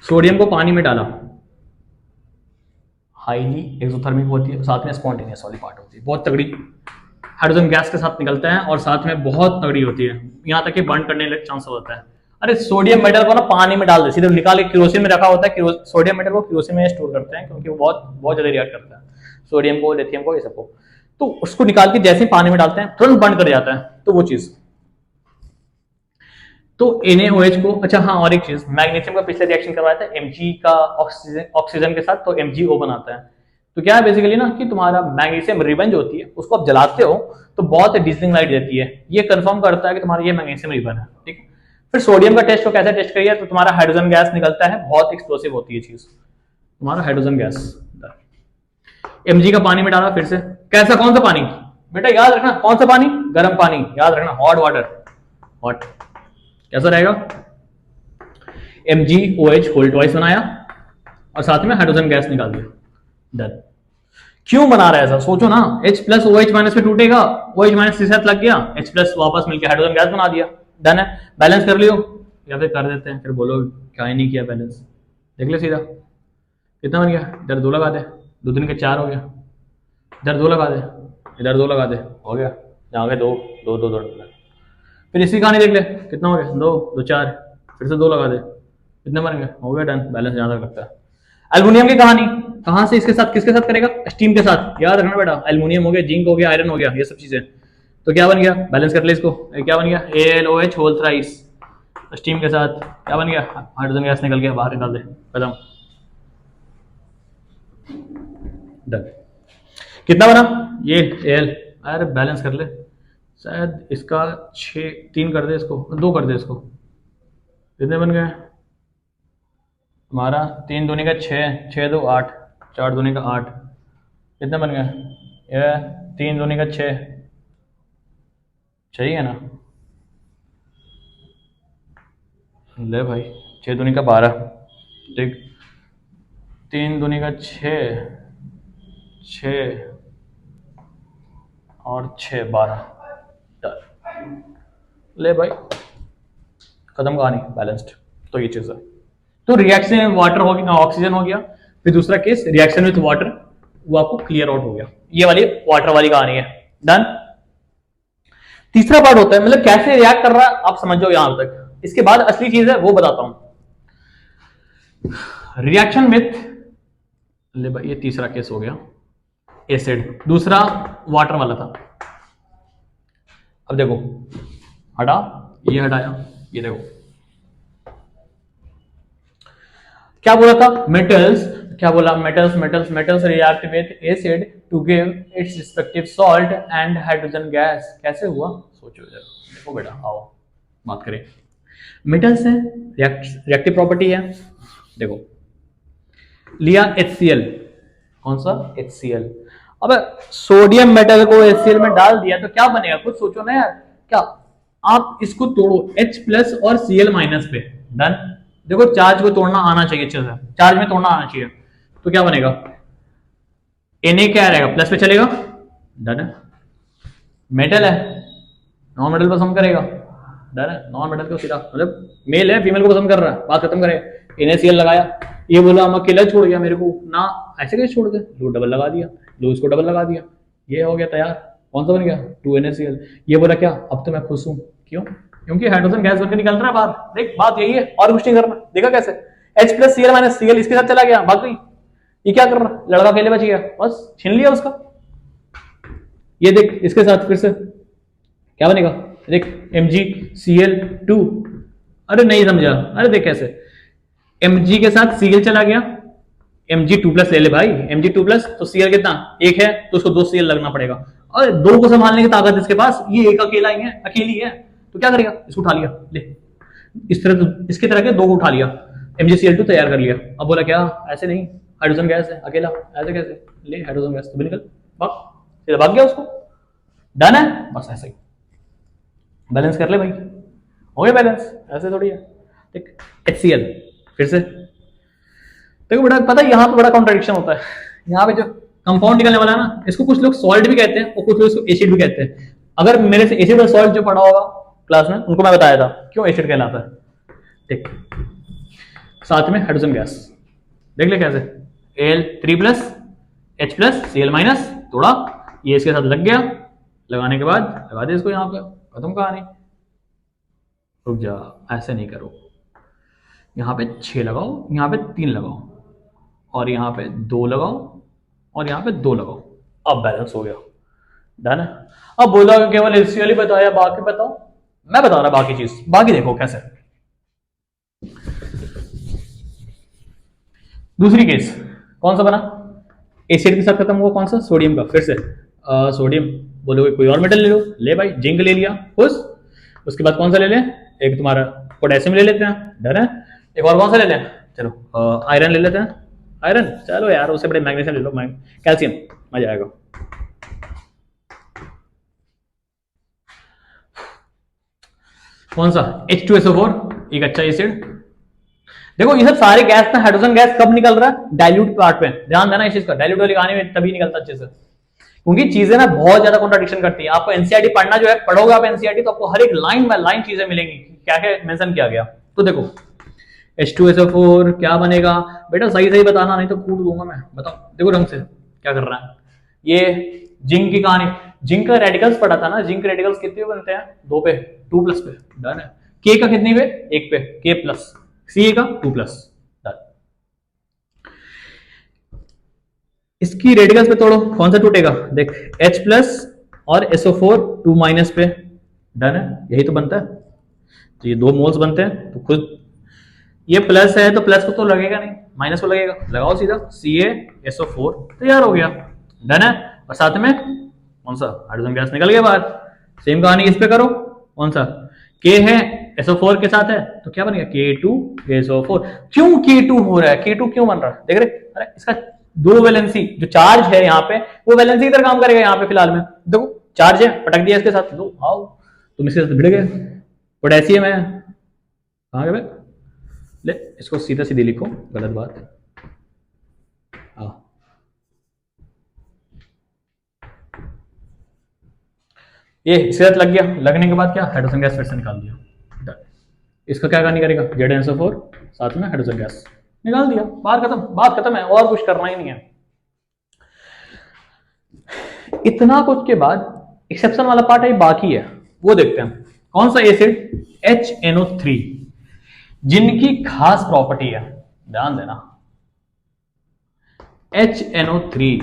सोडियम को पानी में डाला, हाईली एक्सोथर्मिक होती है, साथ में स्पॉन्टेनियस वाली पार्ट होती है, बहुत तगड़ी हाइड्रोजन गैस के साथ निकलता है और साथ में बहुत तगड़ी होती है, यहां तक कि बर्न करने का चांस होता है। अरे सोडियम मेटल को ना पानी में डाल दे, सीधे निकाल के केरोसिन में रखा होता है, सोडियम मेटल को केरोसिन में स्टोर करते हैं क्योंकि वो बहुत बहुत ज्यादा रिएक्ट करता है, सोडियम को, लिथियम को, ये सबको, तो उसको निकाल के जैसे ही पानी में डालते हैं तुरंत बर्न कर जाता है, तो वो चीज। तो NaOH को, अच्छा हाँ और एक चीज, मैग्नीशियम का पिछले रिएक्शन करवाया था Mg का ऑक्सीजन के साथ, तो MgO बनाता है। तो क्या है बेसिकली ना कि तुम्हारा मैग्नीशियम रिबन जो होती है उसको आप जलाते हो तो बहुत डिस्लिंग लाइट देती है, ये कंफर्म करता है कि तुम्हारा ये मैग्नीशियम रिबन है। ठीक, फिर सोडियम का टेस्ट को कैसे टेस्ट करिए, तो तुम्हारा हाइड्रोजन गैस निकलता है, बहुत एक्सप्लोसिव होती है चीज, तुम्हारा हाइड्रोजन गैस। Mg का पानी में डाला, फिर से कैसा, कौन सा पानी, बेटा याद रखना कौन सा पानी, गर्म पानी, याद रखना, हॉट वाटर, हॉट, कैसा रहेगा, MgOH होल ट्वाइस बनाया और साथ में हाइड्रोजन गैस निकाल दिया, डन। क्यों बना रहा है ऐसा, सोचो ना, H+OH माइनस में टूटेगा, OH माइनस के साथ लग गया, H+ वापस मिलकर हाइड्रोजन गैस बना दिया, डन है। बैलेंस कर लियो या फिर कर देते हैं, फिर बोलो क्या ही नहीं किया बैलेंस, देख ले सीधा कितना बन गया, इधर 2 लगा दे, 2 दूनी के 4 हो गया, इधर 2 लगा दे, इधर 2 लगा दे, हो गया, यहाँ के 2 2 2 2। फिर इसी कहानी देख ले कितना हो गया, 2 2 4, फिर से 2 लगा दे, कितने बन गए, हो गया, डन, बैलेंस ज्यादा लगता है। एल्युमिनियम की कहानी, कहां से, इसके साथ, किसके साथ करेगा, स्टीम के साथ, याद रखना बेटा, एल्युमिनियम हो गया, जिंक हो गया, आयरन हो गया, ये सब चीजें, तो क्या बन गया, बैलेंस कर ले इसको, क्या बन गया, AlOH होल थ्राइस, स्टीम के साथ क्या बन गया, हाइड्रोजन गैस निकल गया, बाहर निकाल दे, खत्म, डन। कितना बना ये Al, अरे बैलेंस कर ले, शायद इसका 6 3 कर दे, इसको 2 कर दे, इसको कितने बन गए हमारा, 3 दूनी का 6, 6 2 8, 4 दूनी का 8, कितने बन गए, ये 3 दूनी का 6, सही है ना, ले भाई 6 दूनी का 12, ठीक, 3 दूनी का 6, 6 और 6 12, ले भाई खत्म कहानी, बैलेंस्ड। तो ये चीज है, तो रिएक्शन वाटर हो गया, ऑक्सीजन हो गया, फिर दूसरा केस रिएक्शन विथ वाटर, वो आपको क्लियर आउट हो गया, ये वाली वाटर वाली कहानी है, डन। तीसरा पार्ट होता है, मतलब कैसे रिएक्ट कर रहा है आप समझ जाओ यहां तक, इसके बाद असली चीज है वो बताता हूं। रिएक्शन विथ, ले भाई ये तीसरा केस हो गया एसिड, दूसरा वाटर वाला था। अब देखो हटा, ये हटाया, ये देखो क्या बोला था, मेटल्स, क्या बोला, metals metals metals react with acid to give its respective salt and hydrogen gas, कैसे हुआ सोचो जरा, देखो बेटा आओ बात करें। मेटल्स है, रिएक्टिव प्रॉपर्टी है, देखो लिया HCl, कौन सा HCl, अब सोडियम मेटल को HCl में डाल दिया तो क्या बनेगा, कुछ सोचो ना यार, क्या आप इसको तोड़ो H+ और Cl- पे, डन। देखो चार्ज को तोड़ना आना चाहिए, अच्छे से चार्ज में तोड़ना आना चाहिए, तो क्या बनेगा, Na क्या रहेगा, प्लस पे चलेगा, डन है, मेटल है, नॉन मेटल पर सम करेगा, डन है। नॉन मेटल को सीधा मतलब मेल है फीमेल को पसंद कर रहा है, बात खत्म करे। NaCl लगाया, ये बोला हम अकेला छोड़ गया मेरे को ना, ऐसे कैसे छोड़ दे, लो डबल लगा दिया, लो इसको डबल लगा दिया, ये हो गया तैयार। कौन सा बन गया 2NaCl। ये बोला क्या अब तो मैं खुश हूँ, क्यों? क्योंकि हाइड्रोजन गैस बनकर निकल रहा है बाहर। देख बात यही है और कुछ नहीं करना। देखा कैसे H+Cl-Cl इसके साथ चला गया, भाग गई। ये क्या कर रहा, लड़का अकेले बच गया, बस छीन लिया उसका। ये देख इसके साथ फिर से क्या बनेगा, देख MgCl2। अरे नहीं समझा, अरे देख कैसे Mg के साथ Cl चला गया, Mg2+ ले ले भाई, Mg2+ तो Cl कितना एक है, तो उसको 2 Cl लगना पड़ेगा। और दो को संभालने की ताकत इसके पास, ये एक अकेला ही है, अकेली है, तो क्या करेगा, इसको उठा लिया, ले इस तरह इसकी तरह के दो को उठा लिया, MgCl2 तैयार कर लिया। अब बोला क्या ऐसे नहीं, हाइड्रोजन गैस है अकेला, ऐसे कैसे, ले हाइड्रोजन गैस तो निकल, भाग, सीधा भाग गया उसको। डन है, बस ऐसे ही बैलेंस कर ले भाई, हो गया बैलेंस, ऐसे थोड़ी है। ठीक, HCl फिर से देखो बेटा, पता है यहाँ पे बड़ा कॉन्ट्रडिक्शन होता है। यहाँ पे जो कंपाउंड निकलने वाला है ना, इसको कुछ लोग सॉल्ट भी कहते हैं और कुछ लोग इसको एसिड भी कहते हैं। अगर मेरे से एसिड और सॉल्ट जो पढ़ा होगा क्लास में, उनको मैं बताया था क्यों एसिड कहलाता है। ठीक, साथ में हाइड्रोजन गैस देख ले कैसे, Al3+ H+Cl- थोड़ा, ये इसके साथ लग गया, लगाने के बाद लगा दे इसको यहाँ पे, खत्म कहानी। रुक जा, ऐसे नहीं करो, यहाँ पे 6 लगाओ, यहाँ पे 3 लगाओ, और यहाँ पे 2 लगाओ, और यहाँ पे 2 लगाओ, अब बैलेंस हो गया। डन है। अब बोला कि केवल HCl ही बताया, बाकी बताओ, मैं बता रहा बाकी चीज, बाकी देखो कैसे। दूसरी केस कौन सा बना, एसिड के साथ खत्म हुआ, कौन सा, सोडियम का। फिर से सोडियम, बोलोगे कोई और मेटल ले लो, ले भाई जिंक ले लिया खुश। उसके बाद कौन सा ले लें, एक तुम्हारा पोटेशियम ले लेते हैं, डन है। एक और कौन सा ले लें, चलो आयरन ले लेते हैं, आयरन, चलो यार उससे बड़े मैग्नीशियम ले लो, कैल्शियम, मजा आएगा। कौन सा, H2SO4, एक अच्छा एसिड। देखो ये सब सारे गैस में हाइड्रोजन गैस कब निकल रहा है, डाइल्यूट पार्ट पे, ध्यान देना इस चीज का, डाइल्यूट वाली कहानी में तभी निकलता अच्छे से, क्योंकि चीजें ना बहुत ज्यादा कॉन्ट्रडिक्शन करती है। आपको एनसीईआरटी पढ़ना जो है, पढ़ोगे आप एनसीईआरटी तो आपको हर एक लाइन बाय लाइन चीजें मिलेंगी, क्या क्या मेंशन किया गया। तो देखो H2SO4 क्या बनेगा बेटा, सही सही बताना नहीं तो कूट दूंगा मैं, बताओ देखो ढंग से क्या कर रहा है। ये जिंक की कहानी, जिंक का रेडिकल्स पढ़ा था ना, जिंक रेडिकल्स कितने पे बनते हैं, 2 पे, 2+ पे, डन है। के का कितने पे, 1 पे, K+, Ca का 2+, डन। इसकी रेडिकल्स पे तोड़ो, कौन सा टूटेगा, देख H+ और SO4 2- पे, डन है, यही तो बनता है। तो ये 2 मोल्स बनते हैं, तो खुद ये प्लस है तो प्लस को तो लगेगा नहीं, माइनस को लगेगा, लगाओ सीधा CaSO4 तैयार हो गया, डन है। और साथ में कौन सा, हाइड्रोजन गैस निकल गया बाहर। सेम कहानी इस पे करो, कौन सा K है SO4 के साथ है, तो क्या बनेगा K2SO4। क्यों K2 हो रहा है, K2 क्यों बन रहा है, देख रहे, अरे इसका 2 वैलेंसी जो चार्ज है यहाँ पे, वो वैलेंसी इधर काम करेगा, यहाँ पे फिलहाल में देखो चार्ज है, पटक दिया इसके साथ, लो आओ तुम इसके साथ भिड़ गए। पोटेशियम है, कहाँ गए, ले इसको सीधा सीधे लिखो, गलत बात। ये इसके साथ लग गया, लगने के बाद क्या, हाइड्रोजन गैस फिर से निकाल दिया। इसका क्या कहानी करेगा, ZnSO4 साथ में हाइड्रोजन गैस निकाल दिया, बात खत्म, बात खत्म है, और कुछ करना ही नहीं है। इतना कुछ के बाद एक्सेप्शन वाला पार्ट है बाकी है, वो देखते हैं। कौन सा एसिड, HNO3, जिनकी खास प्रॉपर्टी है, ध्यान देना, HNO3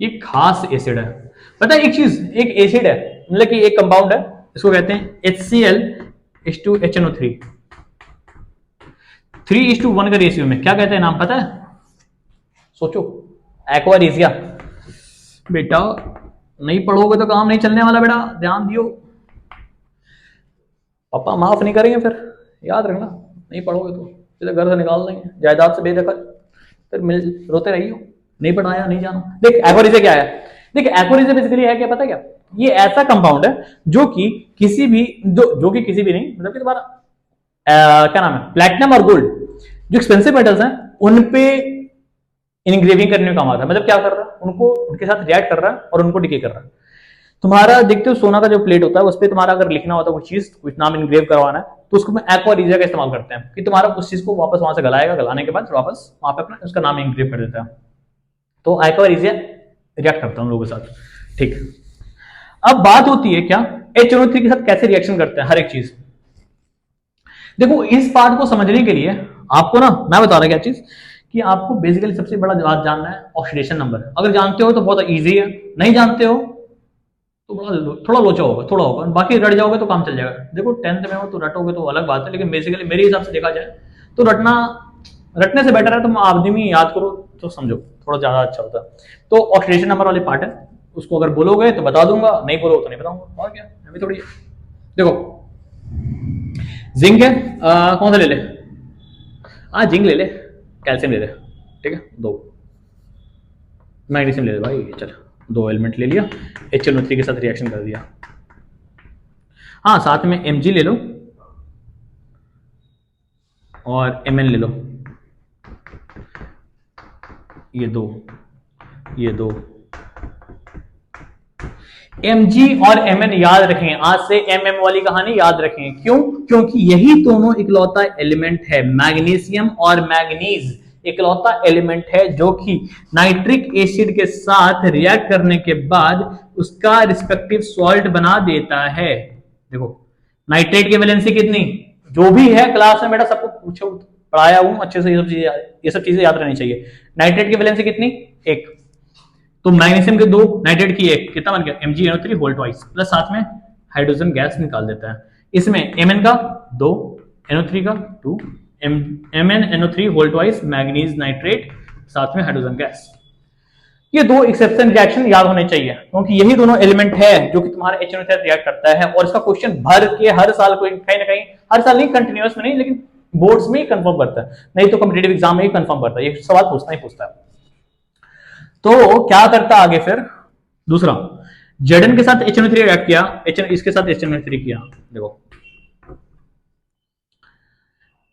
ये खास एसिड है। पता है एक चीज, एक एसिड है मतलब कि एक कंपाउंड है, इसको कहते हैं HCl/HNO3, 3:1 का रेशियो में, क्या कहते हैं नाम पता है, सोचो, एक्वारेजिया। बेटा नहीं पढ़ोगे तो काम नहीं चलने वाला, बेटा ध्यान दियो, पापा माफ नहीं करेंगे फिर, याद रखना, नहीं पढ़ोगे तो सीधे घर से निकाल देंगे, जायदाद से बेदखल, फिर मिल रोते रहियो, नहीं पढ़ाया नहीं जाना। देख एक्वारेजिया क्या है, देख एक्वारेजिया बेसिकली है क्या पता क्या, ये ऐसा कंपाउंड है जो कि किसी भी जो कि किसी भी नहीं, मतलब कि तुम्हारा क्या नाम है, प्लैटिनम और गोल्ड जो एक्सपेंसिव मेटल्स हैं उन पे इनग्रेविंग करने में काम आता है। मतलब क्या कर रहा है, उनको उनके साथ रिएक्ट कर रहा है और उनको डिके कर रहा है। तुम्हारा देखते हो सोना का जो प्लेट होता है उस पर तुम्हारा अगर लिखना होता है कोई चीज, कुछ नाम इनग्रेव करवाना है, तो उसको एक्वा रीजिया का इस्तेमाल करते हैं कि तुम्हारा उस चीज को वापस वहां से गलाएगा, गलाने के बाद वापस वहां पे अपना उसका नाम इनग्रेव कर देता है। तो एक्वा रीजिया रिएक्ट करता है उन लोगों के साथ। ठीक, अब बात होती है क्या HNO3 के साथ कैसे रिएक्शन करते हैं हर एक चीज। देखो इस पार्ट को समझने के लिए आपको ना मैं बता रहा क्या चीज कि आपको बेसिकली सबसे बड़ा बात जानना है ऑक्सीडेशन नंबर। अगर जानते हो तो बहुत इजी है, नहीं जानते हो तो थोड़ा लोचा होगा, थोड़ा होगा, बाकी रट जाओगे तो काम चल जाएगा। देखो 10th में हो तो रटोगे तो अलग बात है, लेकिन बेसिकली मेरे हिसाब से देखा जाए तो रटने से बेटर है तुम आदमी याद करो तो समझो, थोड़ा ज्यादा अच्छा होता है। तो ऑक्सीडेशन नंबर वाले पार्ट है, उसको अगर बोलोगे तो बता दूंगा, नहीं बोलोगे तो नहीं बताऊंगा, और क्या अभी थोड़ी। देखो जिंक है, कौन सा ले ले, जिंक ले ले, कैल्शियम ले ले, ठीक है, 2 मैग्नीशियम ले ले भाई, चल 2 एलिमेंट ले लिया, HNO3 के साथ रिएक्शन कर दिया। हाँ साथ में Mg ले लो और Mn ले लो, ये दो Mg और Mn याद रखें, आज से MM वाली कहानी याद रखें। क्यों? क्योंकि यही दोनों इकलौता एलिमेंट है, मैग्नीशियम और मैग्नीज इकलौता एलिमेंट है जो कि नाइट्रिक एसिड के साथ रिएक्ट करने के बाद उसका रिस्पेक्टिव सॉल्ट बना देता है। देखो नाइट्रेट की वैलेंसी कितनी, जो भी है क्लास में बेटा सबको पूछो, पढ़ाया हूं अच्छे से, ये सब चीजें याद रहनी चाहिए। नाइट्रेट की वैलेंसी कितनी, 1, तो मैग्नीशियम के 2, नाइट्रेट की 1, कितना बन गया MgNO3 होल ट्वाइस, प्लस साथ में हाइड्रोजन गैस निकाल देता है। इसमें Mn का 2, NO3 का 2, MnNO3 whole twice manganese nitrate, साथ में हाइड्रोजन गैस। ये 2 एक्सेप्शन रिएक्शन याद होने चाहिए, क्योंकि यही दोनों एलिमेंट है जो कि तुम्हारे HNO के साथ रिएक्ट करता है। और इसका क्वेश्चन भर के हर साल कोई कहीं ना कहीं, हर साल नहीं, कंटिन्यूअस में नहीं, लेकिन बोर्ड्स में ही कंफर्म करता है, नहीं तो कॉम्पिटिटिव एग्जाम में ही कंफर्म करता है, ये सवाल पूछता है। तो क्या करता आगे फिर, दूसरा Zn के साथ HNO3 रिएक्ट किया, इसके साथ HNO3 किया, देखो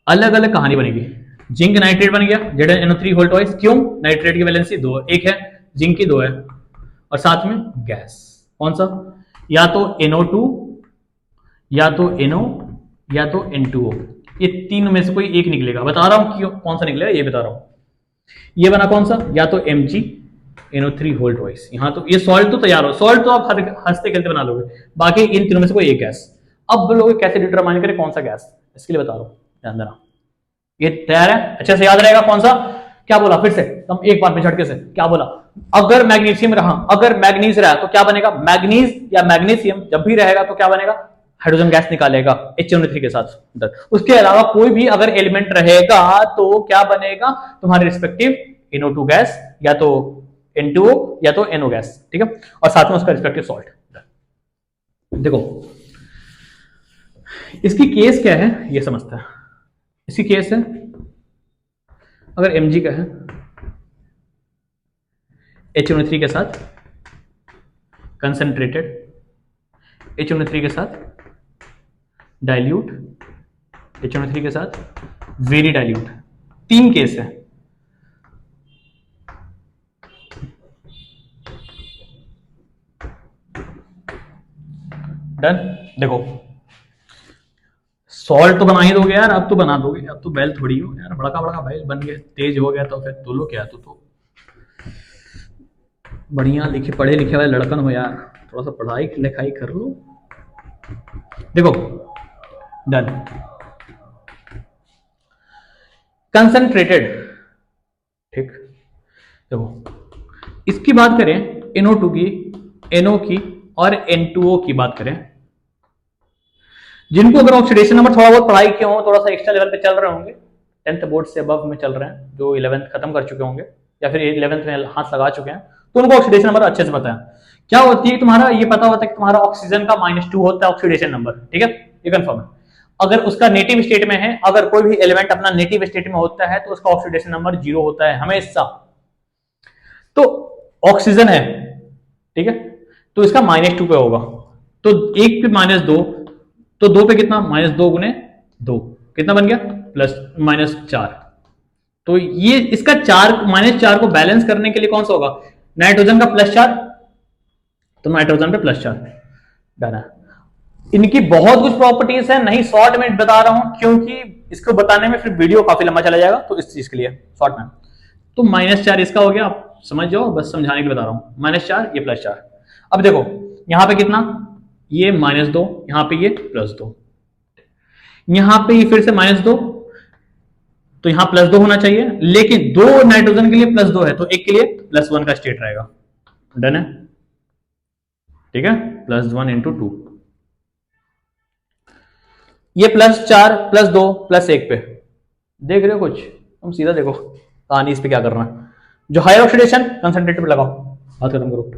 अलग अलग कहानी बनेगी। जिंक नाइट्रेट बन गया ZnNO3 होल ट्वाइस, क्यों? नाइट्रेट की वैलेंसी 2, 1 है, जिंक की 2 है, और साथ में गैस कौन सा, या तो NO2 या तो NO या तो N2O, ये तीनों में से कोई एक निकलेगा। बता रहा हूं क्यों, कौन सा निकलेगा ये बता रहा हूं। ये बना कौन सा, या तो MgNO3 होल ट्वाइस, यहां तो ये सॉल्ट तो तैयार हो, सॉल्ट तो आप हंसते खेलते बना लोगे, बाकी इन तीनों में से कोई एक गैस। अब लोग कैसे डिटरमाइन करें कौन सा गैस, इसके लिए बता रहा हूं, ध्यान देना। ये तैयार है, अच्छे से याद रहेगा कौन सा, क्या बोला फिर से, तुम एक बार में झटके से क्या बोला, अगर मैग्नीशियम रहा, अगर मैग्नीज रहा तो क्या बनेगा, मैग्नीज या मैग्नीशियम जब भी रहेगा तो क्या बनेगा, हाइड्रोजन गैस निकालेगा HNO3 के साथ। उसके अलावा कोई भी अगर एलिमेंट रहेगा तो क्या बनेगा, तुम्हारे रिस्पेक्टिव NO2 गैस, या तो N2O या तो NO गैस, ठीक है, और साथ में उसका रिस्पेक्टिव सॉल्ट। देखो इसकी केस क्या है ये समझता है। इसकी केस है, अगर Mg का है HNO3 के साथ कंसंट्रेटेड, HNO3 के साथ डाइल्यूट, HNO3 के साथ वेरी डाइल्यूट, 3 केस है। डन। देखो सॉल्ट तो बना ही दोगे यार, अब तो बना दोगे, अब तो बैल थोड़ी हो यार, बड़ा का बैल बन गया, तेज हो गया तो फिर बोलो क्या, तो बढ़िया लिखे पढ़े लिखे वाले लड़कन हो यार, थोड़ा सा पढ़ाई लिखाई कर लो। देखो डन, कंसंट्रेटेड, ठीक। देखो इसकी बात करें NO2 की, NO की और N2O की बात करें, जिनको अगर ऑक्सीडेशन नंबर थोड़ा बहुत पढ़ाई किए हो, थोड़ा सा एक्स्ट्रा लेवल पे चल रहे होंगे, 10th बोर्ड से अबव में चल रहे हैं, जो 11th खत्म कर चुके होंगे या फिर 11th में हाथ लगा चुके हैं, तो उनको ऑक्सीडेशन नंबर अच्छे से पता है। क्या होती है तुम्हारा, ये पता होता है कि तुम्हारा ऑक्सीजन का -2 होता है ऑक्सीडेशन नंबर, ठीक है, ये कंफर्म है। अगर उसका नेटिव स्टेट में है, अगर कोई भी एलिमेंट अपना नेटिव स्टेट में होता है तो उसका ऑक्सीडेशन नंबर 0 होता है हमेशा। तो ऑक्सीजन है, ठीक है, तो इसका -2 पे होगा, तो 1 पे -2, तो 2 पे कितना, -2 गुने 2 कितना बन गया, +4। तो ये इसका -4 को बैलेंस करने के लिए कौन सा होगा, नाइट्रोजन का +4 तो नाइट्रोजन पे +4 डन है। इनकी बहुत कुछ प्रॉपर्टीज है, नहीं शॉर्ट में बता रहा हूं क्योंकि इसको बताने में फिर वीडियो काफी लंबा चला जाएगा, तो इस चीज के लिए शॉर्ट में। तो -4 इसका हो गया, आप समझ जाओ, बस समझाने के लिए बता रहा हूं। -4 ये +4। अब देखो यहां पे कितना, ये -2, यहां पे ये +2, यहां पे ये फिर से -2, तो यहां +2 होना चाहिए, लेकिन 2 नाइट्रोजन के लिए +2 है, तो एक के लिए +1 का स्टेट रहेगा। डन है, ठीक है, +1 × 2, ये +4 +2 +1 पे देख रहे हो कुछ, तुम सीधा देखो कहानी इस पे क्या करना है। जो हायर ऑक्सीडेशन कंसंट्रेट पे लगाओ, बात खत्म करो।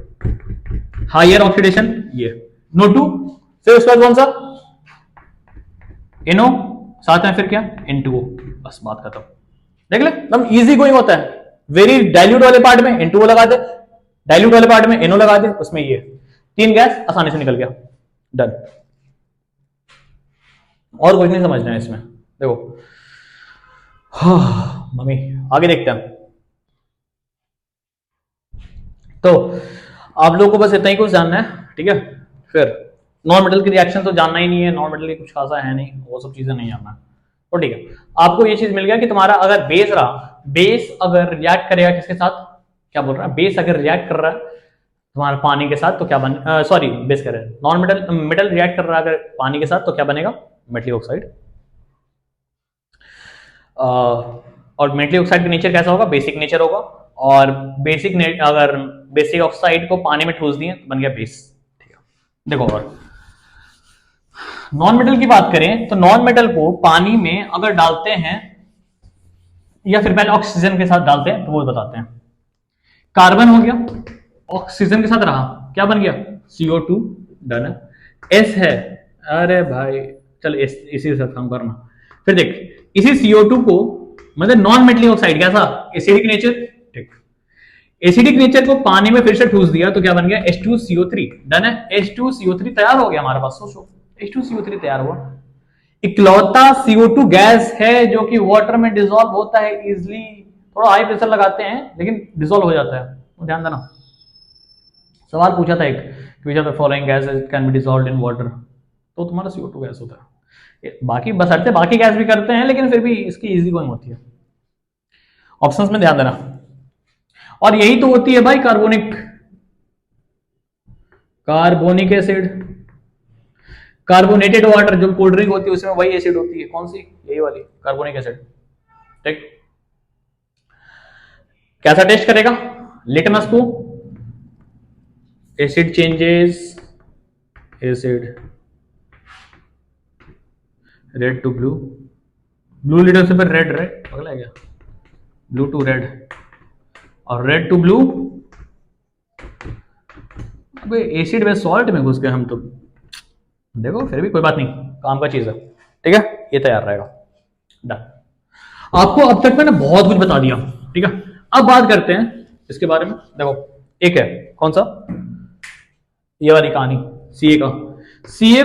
हायर ऑक्सीडेशन ये NO2, फिर उसके बाद कौन सा NO, साथ में फिर क्या N2O, बस बात खत्म। देख ले एकदम इजी गोइंग होता है। वेरी डाइल्यूट वाले पार्ट में N2O लगा दे, डाइल्यूट वाले पार्ट में NO लगा दे, उसमें ये 3 गैस आसानी से निकल गया, डन। और कुछ नहीं समझना है इसमें। देखो मम्मी आगे देखते हैं। तो आप लोगों को बस इतना ही कुछ जानना है, ठीक है। फिर नॉन मेटल की रिएक्शन तो जानना ही नहीं है, नॉन मेटल की कुछ खासा है नहीं, वो सब चीजें नहीं जानना। तो ठीक है, आपको ये चीज मिल गया कि तुम्हारा अगर बेस रहा, बेस अगर रिएक्ट करेगा किसके साथ, क्या बोल रहा है, बेस अगर रिएक्ट कर रहा है तुम्हारा पानी के साथ तो क्या बन, सॉरी बेस कर रहा है, नॉन मेटल, मेटल रिएक्ट कर रहा है अगर पानी के साथ तो क्या बनेगा, मेटलिक ऑक्साइड। और मेटलिक ऑक्साइड का नेचर कैसा होगा, बेसिक नेचर होगा, और अगर बेसिक ऑक्साइड को पानी में ठूस दिए तो बन गया बेस, ठीक है। देखो और नॉन मेटल की बात करें तो नॉन मेटल को पानी में अगर डालते हैं या फिर पहले ऑक्सीजन के साथ डालते हैं तो वो बताते हैं। कार्बन हो गया, ऑक्सीजन के साथ रहा, क्या बन गया CO2, डन है। S है, अरे भाई चल इसी के साथ काम करना। फिर देख इसी CO2 को, मतलब नॉन मेटलिक ऑक्साइड कैसा, एसिडिक नेचर, ठीक, एसिडिक नेचर को पानी में फिर से ठूस दिया तो क्या बन गया H2CO3, डन है। H2CO3 तैयार हो गया हमारे पास, सोचो H2CO3 तैयार हुआ। इकलौता CO2 गैस है जो कि वाटर में डिसॉल्व होता है इजिली, थोड़ा हाई प्रेशर लगाते हैं लेकिन डिसॉल्व हो जाता है, तो ध्यान देना। सवाल पूछा था एक, which of the following gases can be dissolved in water, तो तुम्हारा CO2 गैस होता है। बाकी बसरते बाकी गैस भी करते हैं लेकिन फिर भी इसकी इजी गोइंग होती है। ऑप्शंस में ध्यान देना। और यही तो होती है भाई कार्बोनिक एसिड, कार्बोनेटेड वाटर जो कोल्ड ड्रिंक होती है उसमें वही एसिड होती है, कौन सी, यही वाली कार्बोनिक एसिड, ठीक। कैसा टेस्ट करेगा, लिटमस को, acid changes, acid red to blue, blue लीटर से फिर रेड, रेड अगला है क्या, ब्लू टू रेड और रेड टू ब्लू। अबे एसिड में सॉल्ट में घुस गए हम तो, देखो फिर भी कोई बात नहीं, काम का चीज है, ठीक है। ये तैयार रहेगा, डन। आपको अब तक मैंने बहुत कुछ बता दिया, ठीक है। अब बात करते हैं इसके बारे में। देखो एक है कौन सा, ये वाली कहानी CA का। CA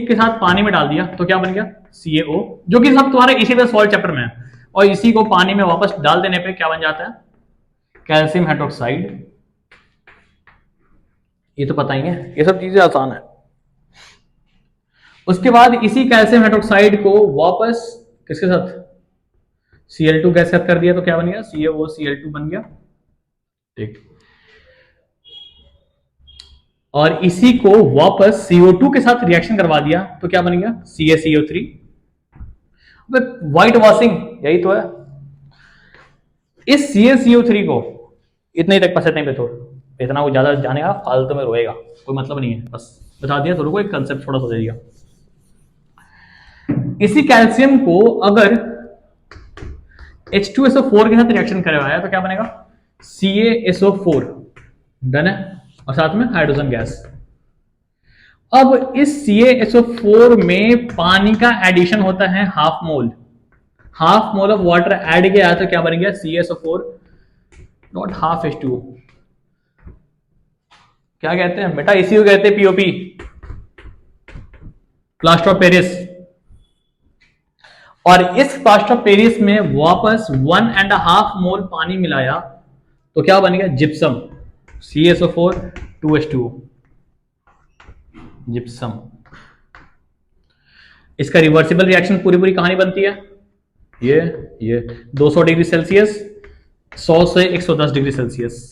के साथ पानी में डाल दिया तो क्या बन गया CaO, जो कि सब तुम्हारे इसी पे सॉल्ट चैप्टर में है, और इसी को पानी में वापस डाल देने पे क्या बन जाता है, कैल्शियम हाइड्रोक्साइड। ये तो पता ही है, ये सब चीजें आसान है। उसके बाद इसी कैल्शियम हाइड्रोक्साइड को वापस किसके साथ, Cl2 गैस के साथ कर दिया तो क्या बन गया CaOCl2 बन गया, ठीक। और इसी को वापस CO2 के साथ रिएक्शन करवा दिया तो क्या बन गया CaCO3। व्हाइट वॉशिंग यही तो है। इस CaCO3 को इतने ही तक बस, इतने पे छोड़, इतना वो ज्यादा जानेगा फालतू में रोएगा, कोई मतलब नहीं है, बस बता दिया थोड़ा को एक कंसेप्ट थोड़ा सा दे दिया। इसी कैल्शियम को अगर H2SO4 के साथ रिएक्शन करवाया तो क्या बनेगा CaSO4, डन है, और साथ में हाइड्रोजन गैस। अब इस CaSO4 में पानी का एडिशन होता है half mole of water add किया तो क्या बन गया CaSO4 नॉट हाफ H2O। क्या कहते हैं बेटा, इसी को कहते हैं POP, प्लास्टर ऑफ पेरिस। और इस प्लास्टर ऑफ पेरिस में वापस 1.5 मोल पानी मिलाया तो क्या बन गया जिप्सम CaSO4 2H2O, जिप्सम। इसका रिवर्सिबल रिएक्शन पूरी पूरी कहानी बनती है ये 200 डिग्री सेल्सियस 100 से 110 डिग्री सेल्सियस।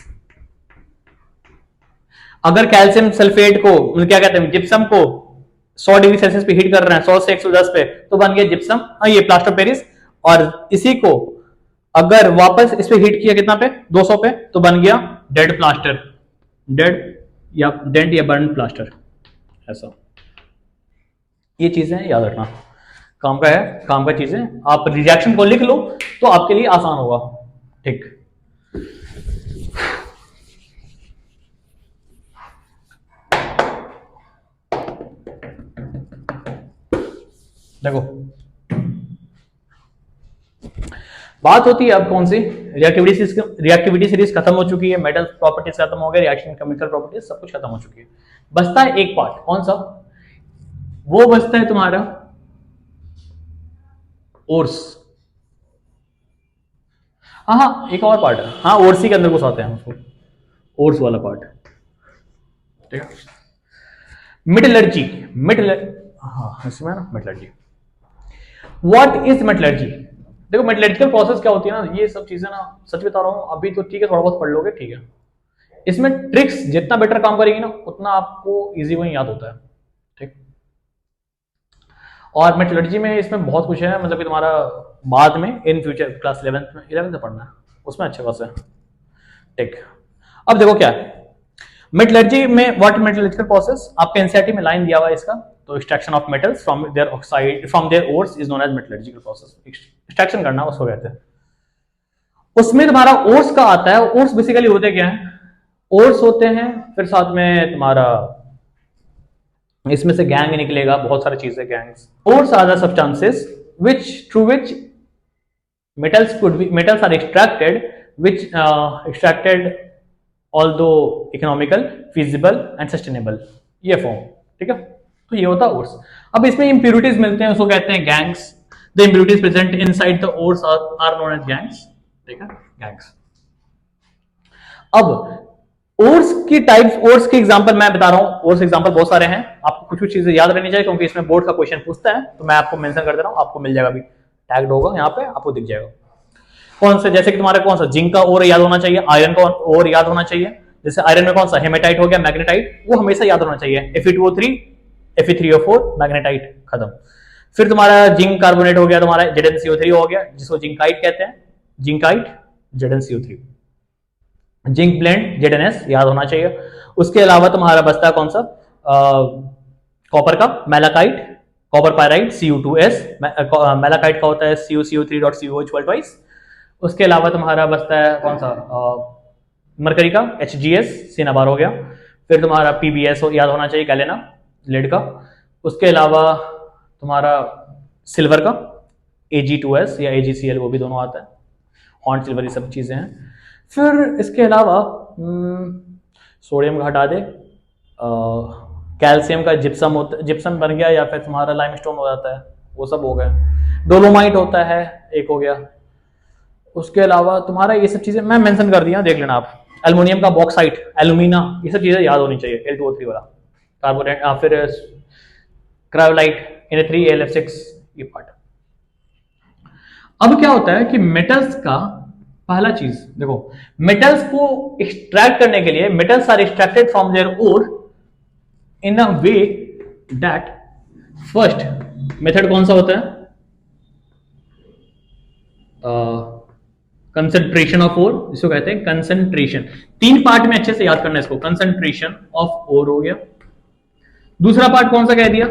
अगर कैल्शियम सल्फेट को क्या कहते हैं जिप्सम को 100 डिग्री सेल्सियस पे हीट कर रहे हैं 100 से 110 पे तो बन गया जिप्सम ये प्लास्टर ऑफ पेरिस। और इसी को अगर वापस इस पे हीट किया कितना पे 200 पे तो बन गया डेड प्लास्टर, डेड या डेंट या बर्न प्लास्टर। ऐसा ये चीजें याद रखना काम का है, काम का चीजें। आप रिएक्शन को लिख लो तो आपके लिए आसान होगा। ठीक, देखो बात होती है अब कौन सी रिएक्टिविटी सीरीज खत्म हो चुकी है, मेटल प्रॉपर्टीज खत्म हो गए, रिएक्शन केमिकल प्रॉपर्टीज सब कुछ खत्म हो चुकी है। बचता है एक पार्ट, कौन सा? वो बचता है तुम्हारा ओर्स। हाँ एक और पार्ट है, हाँ ओर्सी के अंदर घुस आते हैं उसको, ओर्स वाला पार्ट। ठीक है, मेटलर्जी हाँ इसमें ना मेटलर्जी। What is metallurgy? देखो मेटलर्जिकल प्रोसेस क्या होती है ना, ये सब चीजें ना सच बता रहा हूं अभी तो ठीक है थोड़ा बहुत पढ़ लोगे ठीक है। इसमें ट्रिक्स जितना बेटर काम करेगी ना उतना आपको इजी वही याद होता है। ठीक, और मेटलर्जी में इसमें बहुत कुछ है, मतलब कि तुम्हारा बाद में इन फ्यूचर क्लास 11th में 11th में पढ़ना है उसमें अच्छे खास है। ठीक, अब देखो क्या है मेटलर्जी में, व्हाट मेटलर्जिकल प्रोसेस, आपके एनसीईआरटी में लाइन दिया हुआ है इसका। तो extraction of metals from their oxide from their ores is known as metallurgical process. Extraction करना उसको कहते हैं। उसमें तुम्हारा ओर्स का आता है। ओर्स बेसिकली होते क्या है, ओर्स होते हैं, फिर साथ में तुम्हारा इसमें से गैंग निकलेगा, बहुत सारी चीजें gangue. Ores are the substances which through which metals are extracted although economical, feasible and sustainable, ये फॉर्म। ठीक है, तो ये होता है ओर्स। अब इसमें इंप्यूरिटीज मिलते हैं उसको कहते हैं gangue. The impurities present inside the ores are known as gangue. ठीक है, गैंग्स। अब ओर्स की टाइप्स, ओर्स की एग्जांपल मैं बता रहा हूं, ओर्स एग्जांपल बहुत सारे हैं, आपको कुछ कुछ चीजें याद रहनी चाहिए क्योंकि इसमें बोर्ड का क्वेश्चन पूछता है, तो मैं आपको मेंशन कर दे रहा हूं, आपको मिल जाएगा, अभी टैग्ड होगा यहाँ पे आपको दिख जाएगा। कौन से, जैसे कि तुम्हारा कौन सा जिंक का ओर याद होना चाहिए, आयरन का ओर याद होना चाहिए। जैसे आयरन में कौन सा हेमेटाइट हो गया, मैग्नेटाइट, वो हमेशा याद होना चाहिए। Fe2O3 Fe3O4 मैग्नेटाइट, खत्म। फिर तुम्हारा जिंक कार्बोनेट हो गया, तुम्हारा ZnCO3 हो गया जिसको जिंकाइट कहते हैं, zincite ZnCO3। Zinc blende ZnS याद होना चाहिए। उसके अलावा तुम्हारा बचता है कौन सा, कॉपर का malachite, copper pyrite Cu2S, malachite का होता है CuCO3.COH. उसके अलावा तुम्हारा बचता है कौन सा, मरकरी का HgS, सिनाबार हो गया। फिर तुम्हारा PbS याद होना चाहिए, गैलेना लेड का। उसके अलावा तुम्हारा सिल्वर का Ag2S या AgCl, वो भी दोनों आता है, हॉर्न सिल्वर, ये सब चीजें हैं। फिर इसके अलावा सोडियम का हटा दे, कैल्शियम का जिप्सम होता, जिप्सम बन गया, या फिर तुम्हारा लाइमस्टोन हो जाता है, वो सब हो गए। डोलोमाइट होता है एक हो गया। उसके अलावा तुम्हारा ये सब चीजें मैं मेंशन कर दिया, देख लेना आप। एल्युमिनियम का बॉक्साइट, एल्यूमिना, ये सब चीजें याद होनी चाहिए। L2O3 वाला कार्बोनेट, फिर क्रायोलाइट Na3AlF6, ये पार्ट। अब क्या होता है कि मेटल्स का पहला चीज देखो, मेटल्स को एक्सट्रैक्ट करने के लिए, metals are extracted from their ore in a way that, first method कौन सा होता है, कंसंट्रेशन ऑफ ओर, इसको कहते हैं कंसंट्रेशन। 3 पार्ट में अच्छे से याद करना है इसको, कंसंट्रेशन ऑफ ओर हो गया। दूसरा पार्ट कौन सा कह दिया,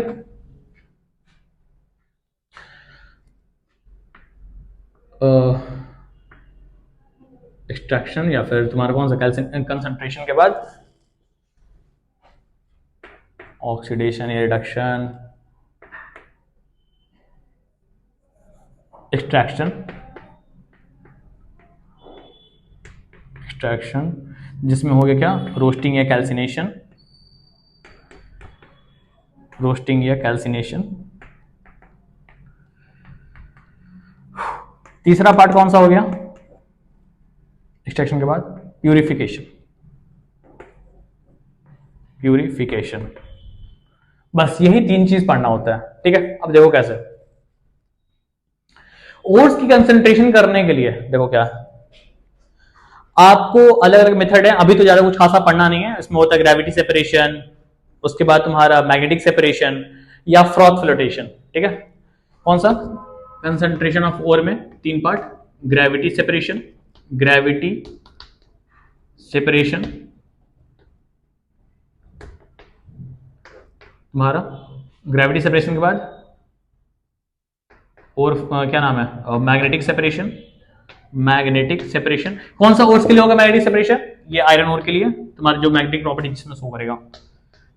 एक्सट्रैक्शन, या फिर तुम्हारा कौन सा कैल्शियम, कंसंट्रेशन के बाद ऑक्सीडेशन या रिडक्शन, एक्सट्रैक्शन, एक्सट्रैक्शन जिसमें हो गया क्या, रोस्टिंग या कैल्सिनेशन, रोस्टिंग या कैल्सिनेशन। तीसरा पार्ट कौन सा हो गया एक्सट्रैक्शन के बाद, प्यूरिफिकेशन, प्यूरिफिकेशन। बस यही 3 चीज पढ़ना होता है, ठीक है। अब देखो कैसे ओर्स की कंसंट्रेशन करने के लिए देखो क्या है, आपको अलग अलग मेथड है, अभी तो ज्यादा कुछ खासा पढ़ना नहीं है। इसमें होता है ग्रेविटी सेपरेशन, उसके बाद तुम्हारा मैग्नेटिक सेपरेशन या फ्रॉथ फ्लोटेशन, ठीक है। कौन सा कंसंट्रेशन ऑफ ओर में 3 part, gravity separation, gravity separation तुम्हारा, ग्रेविटी सेपरेशन के बाद और क्या नाम है, मैग्नेटिक सेपरेशन, मैग्नेटिक सेपरेशन। कौन सा ओर्स के लिए होगा मैग्नेटिक सेपरेशन, ये आयरन ओर के लिए, तुम्हारा जो मैग्नेटिक प्रॉपर्टी जिसमें शो करेगा।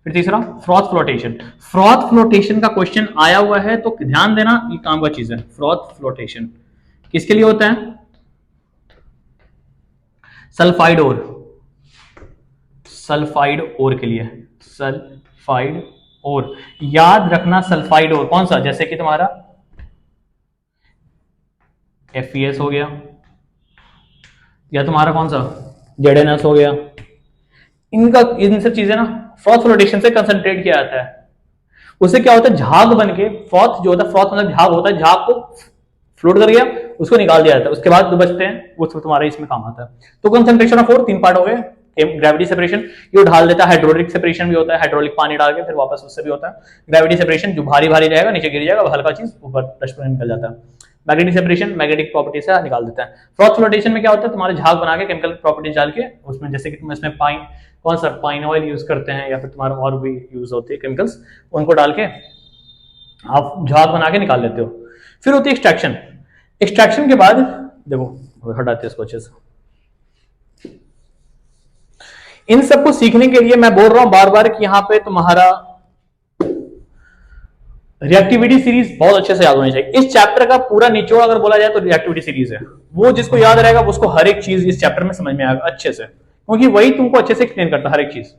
फिर तीसरा फ्रॉथ फ्लोटेशन, फ्रॉथ फ्लोटेशन का क्वेश्चन आया हुआ है तो ध्यान देना, ये काम का चीज है। फ्रॉथ फ्लोटेशन किसके लिए होता है, सल्फाइड ओर, सल्फाइड ओर के लिए, सल्फाइड ओर। याद रखना सल्फाइड ओर कौन सा, जैसे कि तुम्हारा FeS हो गया, या तुम्हारा कौन सा ZnS हो गया। इनका इन सब चीजें ना फ्रॉथ फ्लोटेशन से कंसंट्रेट किया जाता है। उससे क्या होता है, झाग बन के, फ्रॉथ जो होता है, फ्रॉथ मतलब झाग होता है, झाग को फ्लोट कर गया, उसको निकाल दिया जाता है, उसके बाद जो बचते हैं वो तुम्हारा इसमें काम आता है। तो कंसंट्रेशन ऑफ ओर 3 पार्ट हो गए, ग्रेविटी सेपरेशन ये ढाल देता है, हाइड्रोलिक सेपरेशन भी होता है, हाइड्रोलिक पानी डाल के फिर वापस उससे भी होता है। ग्रेविटी सेपरेशन जो भारी भारी जाएगा नीचे गिर जाएगा, हल्का चीज ऊपर डस्ट में निकल जाता है। मैग्नेटिक सेपरेशन मैग्नेटिक प्रॉपर्टी से निकाल देता है। फ्रॉथ फ्लोटेशन में क्या होता है, तुम्हारे झाग बना के केमिकल प्रॉपर्टीज डाल के उसमें, जैसे कि तुम इसमें पाइन, कौन सा पाइन ऑयल यूज करते हैं, या फिर तुम्हारा और भी यूज होते हैं केमिकल्स, उनको डाल के आप झाग बना के निकाल लेते हो। फिर होती है एक्सट्रैक्शन, एक्सट्रैक्शन के बाद देखो हटाते हैं इसको अच्छे से। इन सबको सीखने के लिए मैं बोल रहा हूं बार बार कि यहां पे तुम्हारा रिएक्टिविटी सीरीज बहुत अच्छे से याद होनी चाहिए। इस चैप्टर का पूरा निचोड़ अगर बोला जाए तो रिएक्टिविटी सीरीज है, वो जिसको याद रहेगा उसको हर एक चीज इस चैप्टर में समझ में आएगा अच्छे से, क्योंकि वही तुमको अच्छे से एक्सप्लेन करता है हर एक चीज।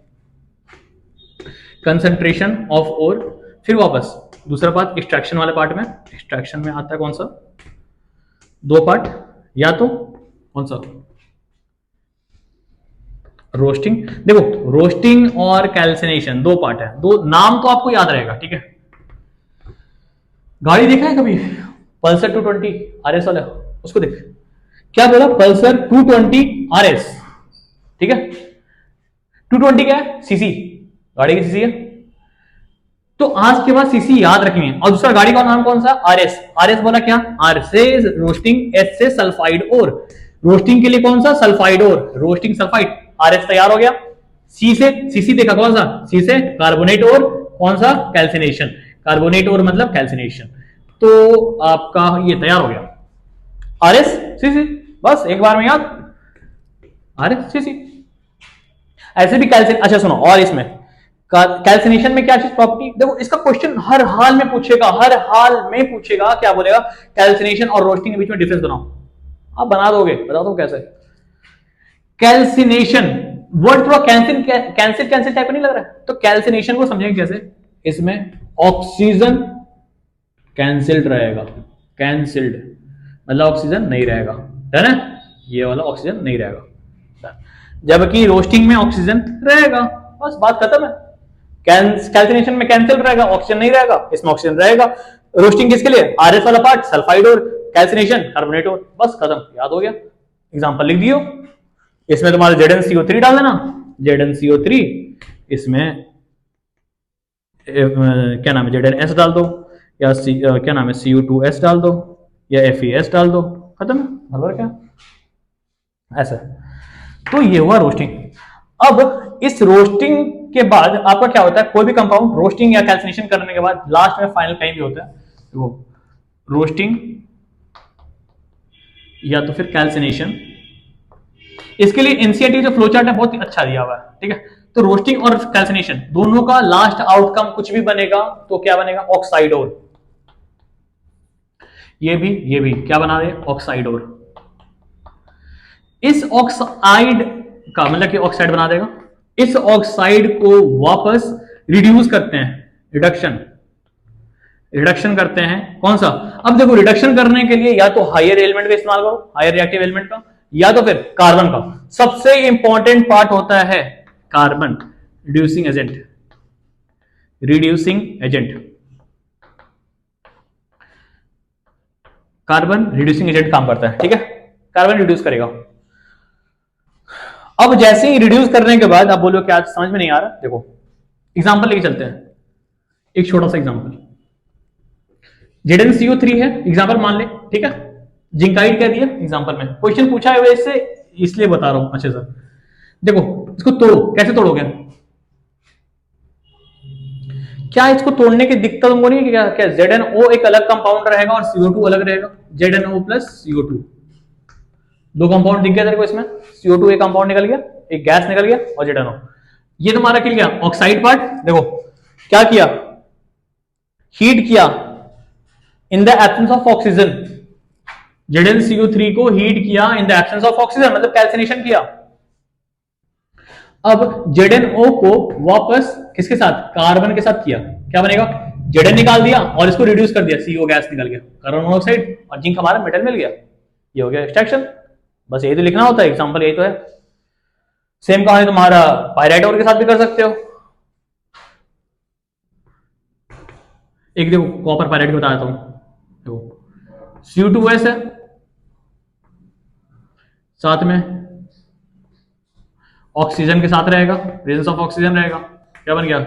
कंसंट्रेशन ऑफ ओर, फिर वापस दूसरा पार्ट एक्सट्रैक्शन वाले पार्ट में, एक्सट्रैक्शन में आता है कौन सा, 2 पार्ट, या तो कौन सा रोस्टिंग, देखो रोस्टिंग और कैल्सिनेशन 2 पार्ट है, 2 नाम तो आपको याद रहेगा, ठीक है। गाड़ी देखा है कभी, पल्सर 220 RS वाला, उसको देख, क्या बोला, पल्सर 220 RS, ठीक है। 220 क्या है, सीसी, गाड़ी की सीसी है, तो आज के बाद सीसी याद रखेंगे। और दूसरा गाड़ी का नाम कौन सा, RS, RS बोला क्या, R से रोस्टिंग, S से सल्फाइड ओर, रोस्टिंग के लिए कौन सा, sulphide ore, roasting sulphide, RS तैयार हो गया। C से, सीसी देखा कौन सा, C से कार्बोनेट और कौन सा, कैल्सिनेशन, कार्बोनेट और मतलब कैल्सिनेशन, तो आपका ये तैयार हो गया RS CC, बस एक बार में याद, RS CC। ऐसे भी कैल्सिन, अच्छा सुनो, और इसमें कैल्सिनेशन में क्या चीज प्रॉपर्टी, देखो इसका क्वेश्चन हर हाल में पूछेगा, हर हाल में पूछेगा, क्या बोलेगा, कैल्सिनेशन और रोस्टिंग के बीच में डिफरेंस बनाओ। आप बना दोगे, बता दो कैसे। कैल्सिनेशन वर्ड थोड़ा कैंसिल कैंसिल कैंसिल टाइप नहीं लग रहा है, तो कैल्सिनेशन को समझेंगे कैसे, इसमें ऑक्सीजन कैंसिल्ड रहेगा, कैंसिल्ड मतलब ऑक्सीजन नहीं रहेगा, है ना, ये वाला ऑक्सीजन नहीं रहेगा, जबकि रोस्टिंग में ऑक्सीजन रहेगा, बस बात खत्म है। कैल्सिनेशन में कैंसिल रहेगा, ऑक्सीजन नहीं रहेगा, इसमें ऑक्सीजन रहेगा। रोस्टिंग किसके लिए, RS वाला पार्ट सल्फाइड और, कैल्सिनेशन कार्बोनेट और, बस खत्म, याद हो गया। एग्जांपल लिख दियो, इसमें तुम्हारा ZnCO3 डाल देना, ZnCO3, इसमें क्या नाम है ZnS डाल दो, या क्या नाम है Cu2S डाल दो, या FeS डाल दो, खत्म, बराबर क्या, ऐसा। तो ये हुआ रोस्टिंग। अब इस रोस्टिंग के बाद आपका क्या होता है, कोई भी कंपाउंड रोस्टिंग या कैल्सिनेशन करने के बाद लास्ट में फाइनल टाइम भी होता है, वो रोस्टिंग या तो फिर कैल्सिनेशन। इसके लिए एनसीईआरटी जो फ्लो चार्ट है बहुत ही अच्छा दिया हुआ है, ठीक है। तो रोस्टिंग और कैल्सिनेशन दोनों का लास्ट आउटकम कुछ भी बनेगा तो क्या बनेगा, ऑक्साइड ओर। ये भी क्या बना दे, ऑक्साइड ओर। इस ऑक्साइड का मतलब कि ऑक्साइड बना देगा, इस ऑक्साइड को वापस रिड्यूस करते हैं, रिडक्शन करते हैं, कौन सा, अब देखो रिडक्शन करने के लिए या तो हायर एलिमेंट का इस्तेमाल करो, हायर रिएक्टिव एलिमेंट का, या तो फिर कार्बन का। सबसे इंपॉर्टेंट पार्ट होता है carbon, reducing agent, reducing agent, carbon reducing agent काम करता है, ठीक है, कार्बन रिड्यूस करेगा। अब जैसे ही रिड्यूस करने के बाद आप बोलो क्या समझ में नहीं आ रहा, देखो एग्जांपल लेके चलते हैं, एक छोटा सा एग्जांपल, ZnCO3 है एग्जांपल मान ले, ठीक है, जिंकाइड कह दिया एग्जांपल में, क्वेश्चन पूछा है वैसे इसलिए बता रहा हूं अच्छे से। देखो इसको तोड़ो, कैसे तोड़ोगे, क्या इसको तोड़ने की दिक्कत तुमको नहीं है क्या, क्या ZnO एक अलग कंपाउंड रहेगा और CO2 अलग रहेगा, ZnO प्लस CO2, दो कंपाउंड दिख गया तेरे को इसमें, CO2 एक कंपाउंड निकल गया, एक गैस निकल गया, और ZnO, ये तुम्हारा किल गया ऑक्साइड पार्ट। देखो क्या किया, हीट किया in the absence of oxygen, ZnCO3 को हीट किया in the absence of oxygen, मतलब कैल्सिनेशन किया। अब ZnO को वापस किसके साथ, कार्बन के साथ किया, क्या बनेगा, Zn निकाल दिया और इसको रिड्यूस कर दिया, CO गैस निकल गया, कार्बन मोनोऑक्साइड, और जिंक हमारा मेटल मिल गया, ये हो गया एक्सट्रैक्शन। बस यही तो लिखना होता है, एग्जांपल यही तो है। सेम कहानी तुम्हारा पायराइट और के साथ भी कर सकते हो। एक देखो कॉपर पायराइट को बताता हूं, देखो CO2S है, साथ में ऑक्सीजन के साथ रहेगा, प्रेजेंस ऑफ ऑक्सीजन रहेगा, क्या बन गया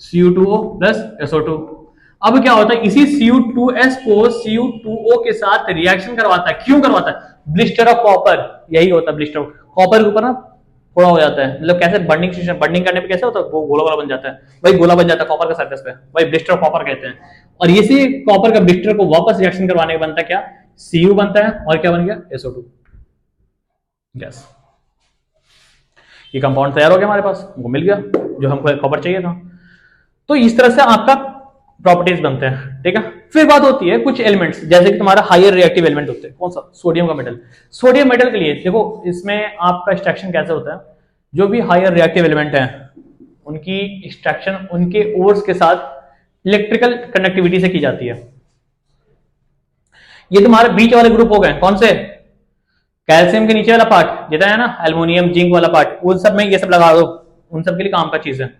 CO2O प्लस SO2। अब क्या होता है, इसी CO2S को CO2O के साथ रिएक्शन करवाता है, क्यों करवाता है, ब्लिस्टर ऑफ कॉपर, यही होता है ब्लिस्टर, कॉपर के ऊपर ना थोड़ा हो जाता है, मतलब कैसे बर्निंग सिस्टम, बर्निंग करने पे कैसे होता है, वो गोला गोला बन जाता है, वही गोला बन जाता है कॉपर का सरफेस पे, वही ब्लिस्टर ऑफ कॉपर कहते हैं। और इसी कॉपर का ब्लिस्टर को वापस रिएक्शन करवाने के बनता है क्या, Cu बनता है, और क्या बन गया SO2 गैस। ये कंपाउंड तैयार हो गया हमारे पास, हमको मिल गया जो हमको कॉपर चाहिए था। तो इस तरह से आपका प्रॉपर्टीज बनते हैं, ठीक है। फिर बात होती है कुछ एलिमेंट्स, जैसे कि तुम्हारा हायर रिएक्टिव एलिमेंट होते हैं, कौन सा, सोडियम का मेटल। सोडियम मेटल के लिए देखो इसमें आपका एक्सट्रैक्शन कैसे होता है, जो भी हायर रिएक्टिव एलिमेंट है उनकी एक्सट्रैक्शन उनके ओर्स के साथ इलेक्ट्रिकल कंडक्टिविटी से की जाती है। ये तुम्हारे बीच वाले ग्रुप हो गए, कौन से, कैल्शियम के नीचे वाला पार्ट जितना है ना, एल्युमिनियम जिंक वाला पार्ट, उन सब में ये सब लगा दो, उन सब के लिए काम का चीज है।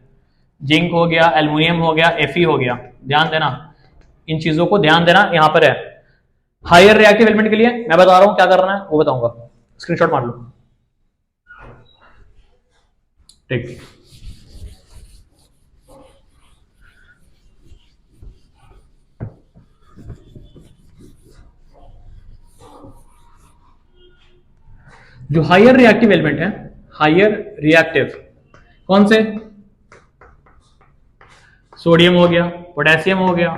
जिंक हो गया, एल्युमिनियम हो गया, Fe हो गया, ध्यान देना इन चीजों को, ध्यान देना यहां पर है। हायर रिएक्टिव एलिमेंट के लिए मैं बता रहा हूं क्या करना है, वो बताऊंगा, स्क्रीनशॉट मार लो, ठीक। जो हायर रिएक्टिव एलिमेंट है, हायर रिएक्टिव कौन से, सोडियम हो गया, पोटेशियम हो गया,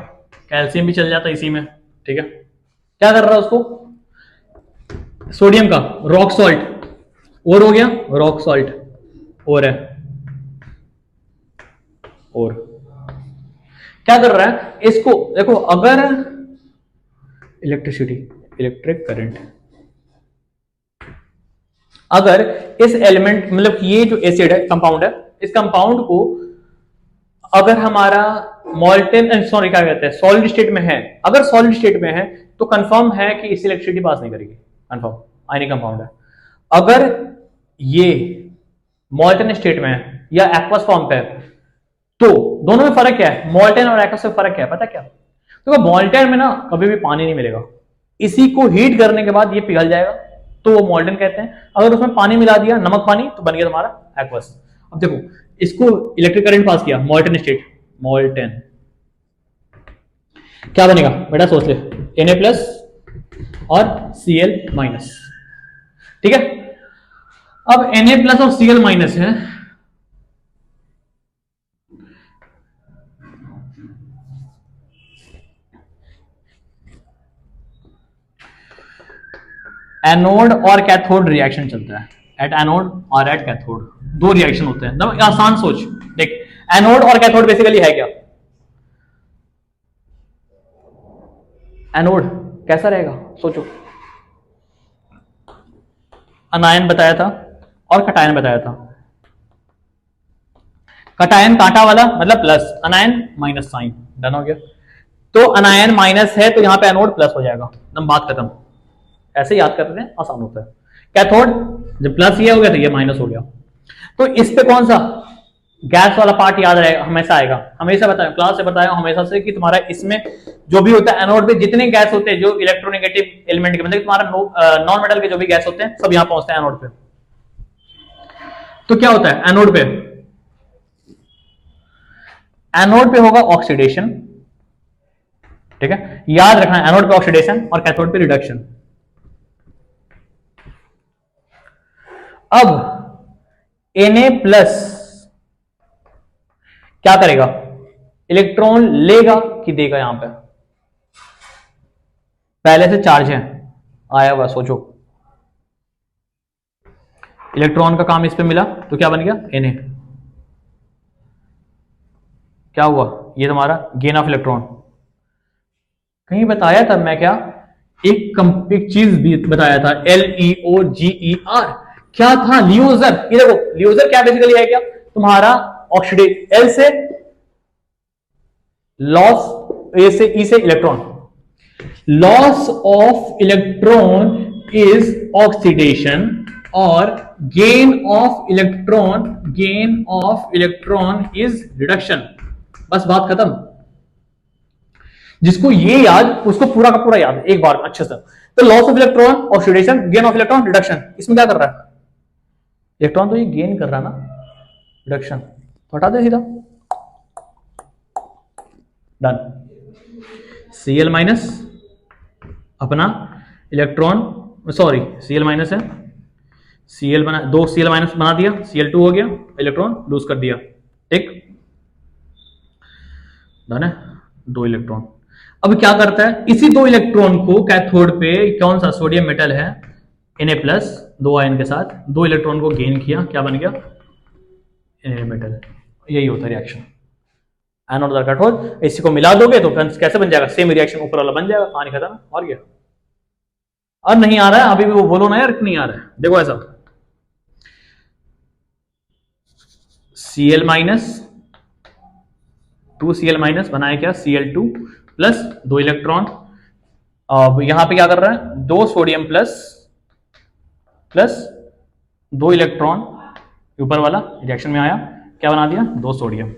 कैल्शियम भी चल जाता है इसी में, ठीक है। क्या कर रहा है उसको, सोडियम का रॉक सॉल्ट, और हो गया रॉक सॉल्ट, और है, और क्या कर रहा है इसको, देखो अगर इलेक्ट्रिसिटी, इलेक्ट्रिक करंट, अगर इस एलिमेंट मतलब ये जो एसिड है, कंपाउंड है, इस कंपाउंड को अगर हमारा मॉल्टेन, सॉरी क्या कहते हैं, सॉलिड स्टेट में है, अगर सॉलिड स्टेट में है तो कंफर्म है कि इस इलेक्ट्रिसिटी पास नहीं करेगी, कंफर्म आयनिक कंपाउंड है। अगर ये मॉल्टेन स्टेट में है या एक्वस फॉर्म पे है, तो दोनों में फर्क क्या है, मॉल्टेन और एक्वस में फर्क क्या है पता क्या, तो मॉल्टेन में ना कभी भी पानी नहीं मिलेगा, इसी को हीट करने के बाद ये पिघल जाएगा, तो वो मॉल्टेन कहते हैं। अगर उसमें पानी मिला दिया, नमक पानी, तो बन गया तुम्हारा एक्वस। अब देखो इसको इलेक्ट्रिक करंट पास किया, मॉल्टेन स्टेट, मॉल्टेन, क्या बनेगा बेटा सोच ले, Na प्लस और Cl माइनस, ठीक है। अब Na प्लस और Cl माइनस है, एनोड और कैथोड रिएक्शन चलता है, एट एनोड और एट कैथोड, दो रिएक्शन होते हैं, एकदम आसान सोच, देख एनोड और कैथोड बेसिकली है क्या, एनोड कैसा रहेगा सोचो, अनायन बताया था और कटायन बताया था, कटायन कांटा वाला मतलब plus, anion minus sign, done हो गया। तो अनायन माइनस है तो यहां पे एनोड प्लस हो जाएगा, एकदम बात खत्म, ऐसे याद करते हैं आसान होता है। कैथोड जब प्लस ये हो गया तो ये माइनस हो गया, तो इस पे कौन सा गैस वाला पार्ट याद रहेगा, हमेशा आएगा, हमेशा बताया क्लास से बताया हमेशा से कि तुम्हारा इसमें जो भी होता है एनोड पे जितने गैस होते हैं जो इलेक्ट्रोनेगेटिव एलिमेंट के, मतलब तुम्हारा नॉन मेटल के जो भी गैस होते हैं सब यहां पहुंचते हैं एनोड पे। तो क्या होता है एनोड पे? एनोड पे होगा ऑक्सीडेशन, ठीक है, याद रखना एनोड पे ऑक्सीडेशन और कैथोड पे रिडक्शन। अब Na प्लस क्या करेगा? इलेक्ट्रॉन लेगा कि देगा? यहां पे पहले से चार्ज है आया हुआ, सोचो इलेक्ट्रॉन का काम इस पे मिला तो क्या बन गया? Na। क्या हुआ? ये तुम्हारा गेन ऑफ इलेक्ट्रॉन। कहीं बताया था मैं क्या? एक चीज भी बताया था, LEOGER। क्या था? लियोजर। ये देखो लियोजर क्या बेसिकली है? क्या तुम्हारा ऑक्सीडेट एल से लॉस, ए से ई से electron, loss of electron is oxidation और gain of electron is reduction. बस बात खत्म। जिसको ये याद उसको पूरा का पूरा याद एक बार अच्छे से। तो loss of electron oxidation, gain of electron reduction, इसमें क्या कर रहा है? इलेक्ट्रॉन तो ये गेन कर रहा है ना, रिडक्शन तो हटा दे सीधा, डन। Cl माइनस अपना इलेक्ट्रॉन, सॉरी Cl माइनस है, Cl बना, दो Cl माइनस बना दिया, Cl2 हो गया, इलेक्ट्रॉन लूज कर दिया, ठीक, डन है। दो इलेक्ट्रॉन अब क्या करता है? इसी दो इलेक्ट्रॉन को कैथोड पे कौन सा सोडियम मेटल है Na प्लस दो आयन के साथ, दो इलेक्ट्रॉन को गेन किया, क्या बन गया? Na metal. यही होता है रिएक्शन एनोड और कैथोड। इसी को मिला दोगे तो कैसे बन जाएगा? सेम रिएक्शन ऊपर वाला बन जाएगा, कहानी खत्म। और क्या? और नहीं आ रहा है अभी भी वो बोलो ना यार, नहीं आ रहा है। देखो ऐसा Cl माइनस 2Cl माइनस बनाया क्या? Cl2 प्लस दो इलेक्ट्रॉन। अब यहां पे क्या कर रहा है? दो सोडियम प्लस दो इलेक्ट्रॉन, ऊपर वाला रिएक्शन में आया, क्या बना दिया? दो सोडियम।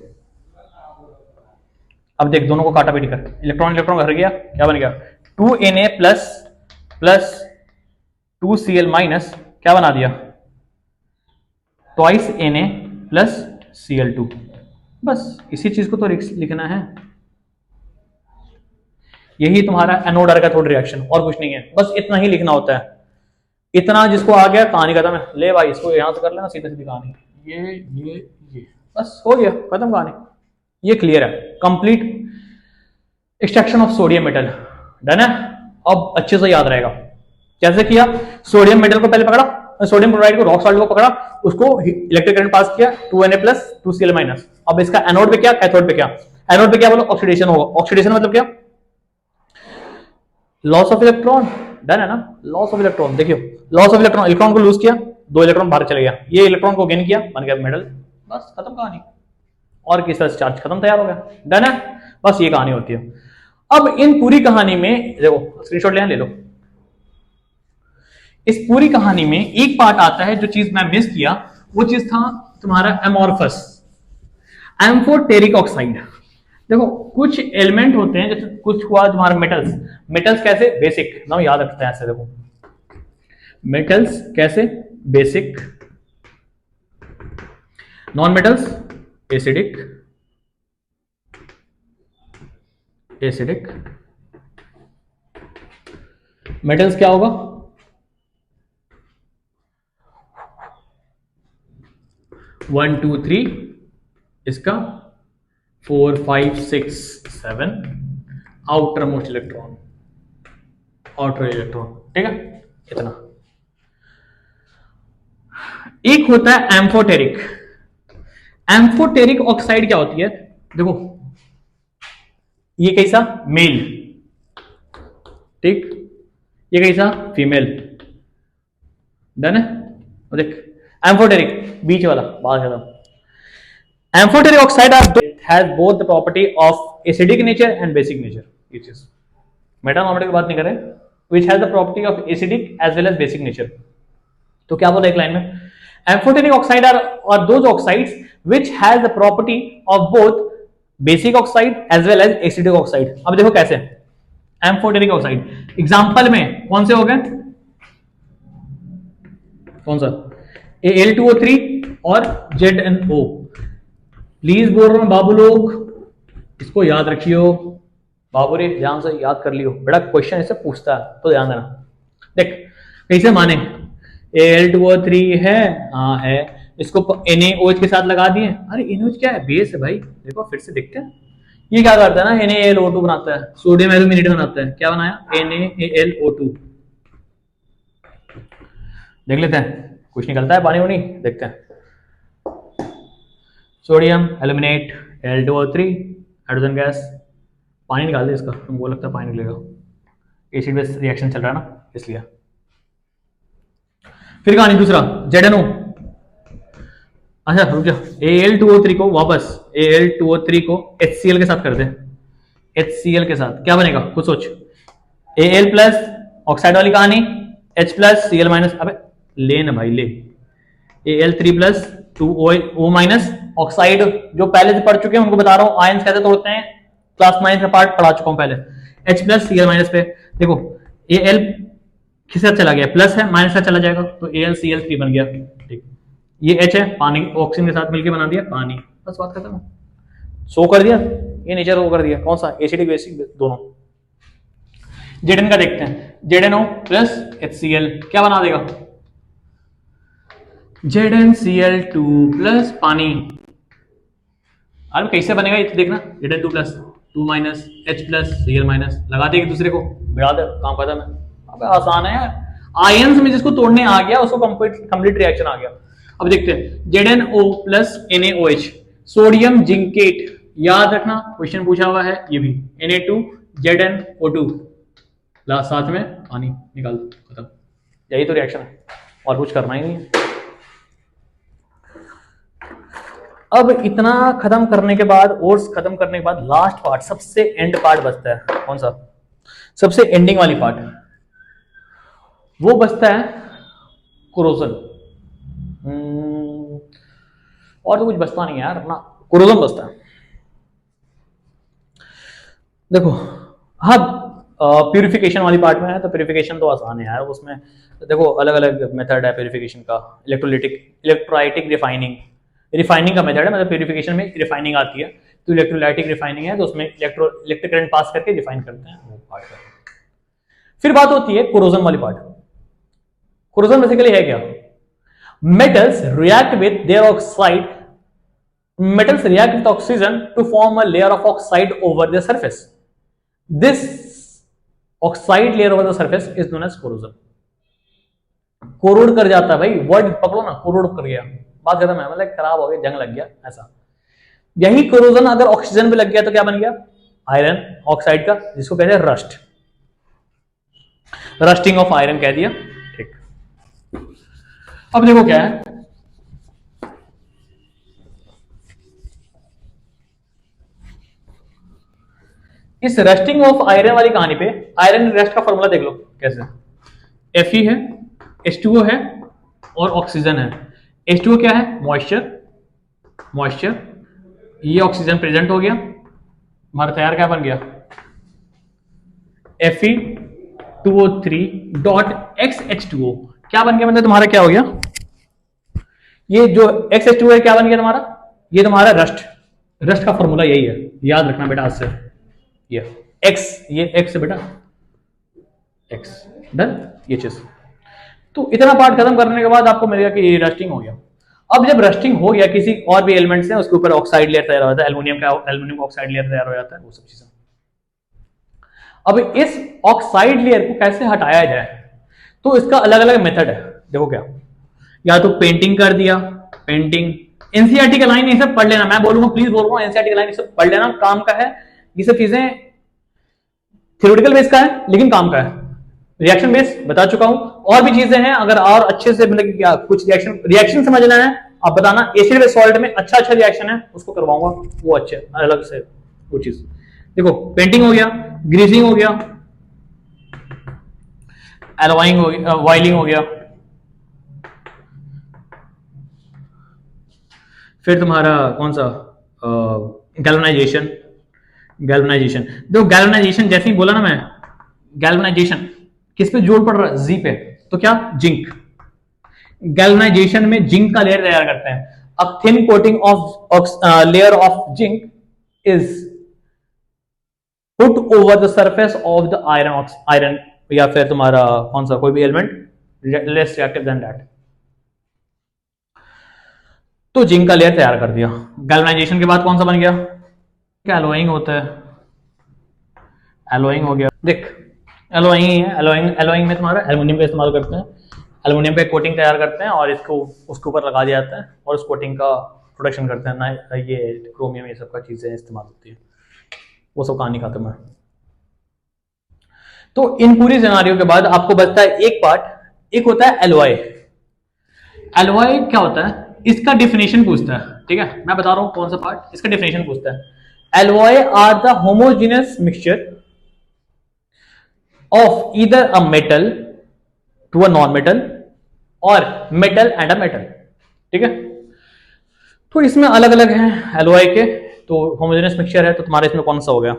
अब देख दोनों को काटा पीटी कर, इलेक्ट्रॉन घर गया, क्या बन गया? 2Na प्लस 2Cl माइनस, क्या बना दिया? Twice Na plus Cl2। बस इसी चीज को तो लिखना है। यही तुम्हारा एनोड और कैथोड रिएक्शन, और कुछ नहीं है, बस इतना ही लिखना होता है। इतना जिसको आ गया कहानी खत्म है। ले भाई इसको यहां से कर लेना, सीधी सीधी कहानी, ये बस हो गया, खत्म कहानी। ये क्लियर है, complete extraction of sodium metal, done है। अब अच्छे से याद रहेगा कैसे किया। सोडियम मेटल को पहले पकड़ा, सोडियम क्लोराइड को, रॉक सॉल्ट को पकड़ा, उसको इलेक्ट्रिक करंट पास किया, 2Na प्लस 2Cl माइनस। अब इसका एनोड पे क्या, कैथोड पे क्या? एनोड पे क्या बोलो? ऑक्सीडेशन होगा। ऑक्सीडेशन मतलब क्या? लॉस ऑफ इलेक्ट्रॉन, डन है ना। लॉस ऑफ इलेक्ट्रॉन, देखियो लॉस ऑफ इलेक्ट्रॉन, इलेक्ट्रॉन को लूज किया, दो इलेक्ट्रॉन बाहर चले गया, ये इलेक्ट्रॉन को गेन किया, बन गया मेटल, बस खत्म कहानी। और किस तरह से चार्ज खत्म, तैयार हो गया, डन है। बस ये कहानी होती है। अब इन पूरी कहानी में देखो, स्क्रीनशॉट ले लो। इस पूरी कहानी में एक पार्ट आता है जो चीज मैं मिस किया, वो चीज था तुम्हारा एमोर्फस, एम्फोटेरिक ऑक्साइड। देखो कुछ एलिमेंट होते हैं, जैसे कुछ हुआ तुम्हारा मेटल्स। मेटल्स कैसे? बेसिक ना, याद रखते हैं ऐसे। देखो मेटल्स कैसे? Basic. Non metals acidic, metals क्या होगा? 1 2 3 इसका 4 5 6 7 आउटर मोस्ट इलेक्ट्रॉन, ठीक है, इतना। एक होता है एम्फोटेरिक। एम्फोटेरिक ऑक्साइड क्या होती है? देखो ये कैसा? मेल, ठीक, ये कैसा? फीमेल, डन है। देख एम्फोटेरिक बीच वाला, बात खत्म। Amphoteric oxide has both the property of acidic nature and basic nature. ये चीज मेटा नॉर्मेटिक की बात नहीं करें, which has the property of acidic as well as basic nature। तो क्या बोला एक लाइन में? Amphoteric oxide are those oxides which has the property of both basic oxide as well as acidic oxide. अब देखो कैसे एम्फोटेरिक ऑक्साइड एग्जांपल में कौन से हो गए, कौन सा Al2O3 और ZnO। प्लीज बोल रहा हूं बाबू लोग, इसको याद रखियो। बाबू रे ध्यान से याद कर लियो, बड़ा क्वेश्चन ऐसे पूछता है तो ध्यान देना। देख कैसे माने, Al2O3 है, हाँ है, इसको NaOH के साथ लगा दिए। अरे NaOH क्या है, बेस है भाई। देखो फिर से देखते हैं, ये क्या करता है ना, NaLO2 बनाता है, सोडियम एल्यूमिनेट बनाता है। क्या बनाया, NaLO2। देख लेते हैं कुछ निकलता है पानी वानी, देखते हैं। Sodium aluminate Al2O3 hydrogen gas, पानी निकाल दे इसका, तुमको लगता है पानी निकलेगा, एसिड बेस रिएक्शन चल रहा है ना इसलिए। फिर कहानी दूसरा ZnO। अच्छा रुक जा, Al2O3 को वापस Al2O3 को HCl के साथ कर दे। HCl के साथ क्या बनेगा खुद सोच, Al प्लस ऑक्साइड वाली कहानी, H प्लस Cl माइनस, अबे ले ना भाई ले, Al3 plus 2O minus oxide, जो पहले से पढ़ चुके हैं उनको बता रहा हूं आयंस कैसे तोड़ते हैं, क्लास 9 का पार्ट पढ़ा चुका हूं पहले। H प्लस Cl माइनस पे देखो, Al किसके साथ चला गया, प्लस है, माइनस का चला जाएगा तो AlCl3 बन गया। ठीक, ये H है, पानी ऑक्सीजन के साथ मिलकर बना दिया पानी, बस बात खत्म। सो कर दिया, ये नेचर वो कर दिया, कौन सा एसिडिक बेसिक दोनों। Zn का देखते हैं, ZnO प्लस HCl क्या बना देगा, ZnCl2 प्लस पानी। अरे कैसे बनेगा ये देखना, Zn2 plus 2 minus H plus Cl minus, लगा दे एक दूसरे को, बिड़ा दे, काम खत्म है। अब आसान है यार, आयंस में जिसको तोड़ने आ गया उसको कंप्लीट रिएक्शन आ गया। अब देखते हैं ZnO plus NaOH, sodium zincate, याद रखना क्वेश्चन पूछा हुआ है ये भी, Na2 ZnO2 साथ में पानी, निकाल खत्म, यही तो रिएक्शन है और कुछ करना ही नहीं है। अब इतना खत्म करने के बाद, कोर्स खत्म करने के बाद लास्ट पार्ट, सबसे एंड पार्ट बचता है, कौन सा, सबसे एंडिंग वाली पार्ट, वो बचता है कोरोजन। और तो कुछ बचता नहीं यार ना, कोरोजन बचता है। देखो हाँ, प्यूरिफिकेशन वाली पार्ट में है तो प्यूरिफिकेशन तो आसान है यार, उसमें देखो अलग अलग मेथड है प्यूरिफिकेशन का, इलेक्ट्रोलाइटिक रिफाइनिंग का मेथड है, मतलब प्यूरिफिकेशन में रिफाइनिंग आती है, तो इलेक्ट्रोलाइटिक रिफाइनिंग है तो उसमें इलेक्ट्रिक करंट पास करके रिफाइन करते हैं वो पार्ट है। फिर बात होती है कोरोजन वाली पार्ट। कोरोजन बेसिकली है क्या, metals react with their oxide, metals react with oxygen to form a layer of oxide over their surface. This oxide layer over the surface is known as corrosion. Corrode कर जाता है भाई, word पकड़ो ना, corrode कर गया, बात खत्म है, मतलब खराब हो गया, जंग लग गया ऐसा। यही कोरोजन अगर ऑक्सीजन पे लग गया तो क्या बन गया, आयरन ऑक्साइड का, जिसको कहते हैं रस्ट, रस्टिंग ऑफ आयरन कह दिया। ठीक, अब देखो क्या है, इस रस्टिंग ऑफ आयरन वाली कहानी पे आयरन रस्ट का फॉर्मूला देख लो कैसे, Fe है, H2O है और ऑक्सीजन है। H2O क्या है, मॉइस्चर, ये ऑक्सीजन प्रेजेंट हो गया, हमारा तैयार क्या बन गया, Fe2O3 डॉट XH2O, क्या बन गया, मतलब तुम्हारा क्या हो गया, ये जो XH2O है क्या बन गया तुम्हारा, ये तुम्हारा रस्ट का फॉर्मूला यही है, याद रखना बेटा आज से, ये X बेटा X डन, ये चीज। तो इतना पार्ट खत्म करने के बाद आपको मिलेगा कि ये रस्टिंग हो गया। अब जब रस्टिंग हो गया किसी और भी एलिमेंट से, उसके ऊपर ऑक्साइड लेयर तैयार हो जाता है, एल्युमिनियम का ऑक्साइड लेयर तैयार हो जाता है, वो सब चीजें। अब इस ऑक्साइड लेयर को कैसे हटाया जाए, तो इसका अलग अलग मेथड है। देखो क्या, या तो पेंटिंग कर दिया, पेंटिंग, एनसीईआरटी का लाइन ये सब पढ़ लेना, मैं बोलूंगा प्लीज बोल रहा हूँ, एनसीईआरटी का लाइन ये सब पढ़ लेना, काम का है ये सब चीजें, थ्योरेटिकल बेस का है लेकिन काम का है, रिएक्शन बेस बता चुका हूं, और भी चीजें हैं, अगर और अच्छे से मतलब क्या कुछ रिएक्शन समझना है आप बताना, एसिड बेस सॉल्ट में अच्छा रिएक्शन है उसको करवाऊंगा, वो अच्छे अलग से वो चीज। देखो पेंटिंग हो गया, ग्रीसिंग हो गया, एलॉइंग हो गया, वाइलिंग हो गया, फिर तुम्हारा कौन सा गैल्वेनाइजेशन। गैल्वेनाइजेशन देखो, गैल्वेनाइजेशन जैसे ही बोला ना मैं, गैल्वेनाइजेशन किस पे जोर पड़ रहा है, जी पे, तो क्या जिंक। गैल्वेनाइजेशन में जिंक का लेयर तैयार करते हैं। अब thin coating of layer of zinc is put over the surface of the iron या फिर तुम्हारा कौन सा कोई भी element less reactive than that, तो जिंक का लेयर तैयार कर दिया। गैल्वेनाइजेशन के बाद कौन सा बन गया, क्या एलोइंग होता है, एलोइंग हो गया। देख एलोइंग ही है, एलोइंग एलोइंग में तुम्हारा एल्युमिनियम का इस्तेमाल करते हैं, एल्युमिनियम पे कोटिंग तैयार करते हैं और इसको उसके ऊपर लगा दिया जाता है और उस कोटिंग का प्रोडक्शन करते हैं ना। ये क्रोमियम ये सब का चीजें इस्तेमाल होती है, वो सब कहानी खत्म है। तो इन पूरी सिनेरियो के बाद आपको बचता है एक पार्ट, एक होता है एलॉय। एलॉय क्या होता है, इसका डेफिनेशन पूछता है, ठीक है मैं बता रहा हूं कौन सा पार्ट, इसका डेफिनेशन पूछता है। Alloy are the homogeneous mixture of either a metal to a non metal or metal and a metal, ठीक है। तो इसमें अलग अलग हैं एलॉय के, तो होमोजेनियस मिक्सचर है तो तुम्हारे इसमें कौन सा हो गया,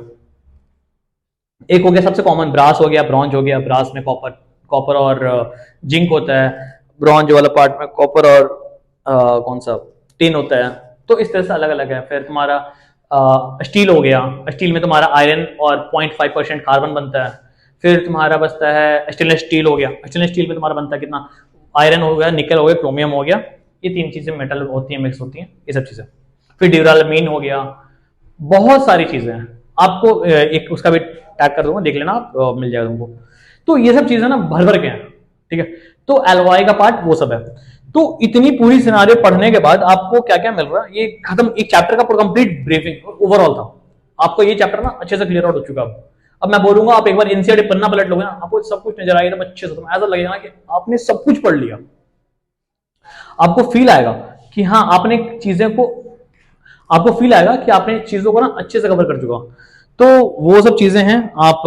एक हो गया सबसे कॉमन ब्रास हो गया, ब्रॉन्ज हो गया, ब्रास में कॉपर कॉपर और जिंक होता है, ब्रॉन्ज वाला पार्ट में कॉपर और कौन सा टिन होता है। तो इस तरह से अलग अलग है। फिर तुम्हारा स्टील हो गया, स्टील में तुम्हारा आयरन और 0.5% कार्बन बनता है। फिर तुम्हारा बचता है स्टेनलेस स्टील हो गया, स्टेनलेस स्टील में तुम्हारा बनता है कितना, आयरन हो गया, निकल हो गया, क्रोमियम हो गया, ये तीन चीजें मेटल होती हैं, मिक्स होती हैं ये सब चीजें। फिर ड्यूरालमीन हो गया, बहुत सारी चीजें हैं। आपको एक उसका भी टैग कर दूंगा, देख लेना आप, मिल जाएगा तुमको। तो ये सब चीजें ना भर भर के हैं, ठीक है। तो एलवाई का पार्ट वो सब है। तो इतनी पूरी सिनारियो पढ़ने के बाद आपको क्या क्या मिल रहा है, ये खत्म, एक चैप्टर का पूरा कंप्लीट ब्रीफिंग ओवरऑल था। आपको ये चैप्टर ना अच्छे से क्लियर आउट हो चुका है। अब मैं बोलूंगा आप एक बार एनसीईआरटी पन्ना पलट लोगे ना, आपको सब कुछ नजर आएगा अच्छे से, ऐसा लगेगा ना कि आपने सब कुछ पढ़ लिया। आपको फील आएगा कि हाँ आपने चीजें को, आपको फील आएगा कि आपने चीजों को ना अच्छे से कवर कर चुका। तो वो सब चीजें हैं। आप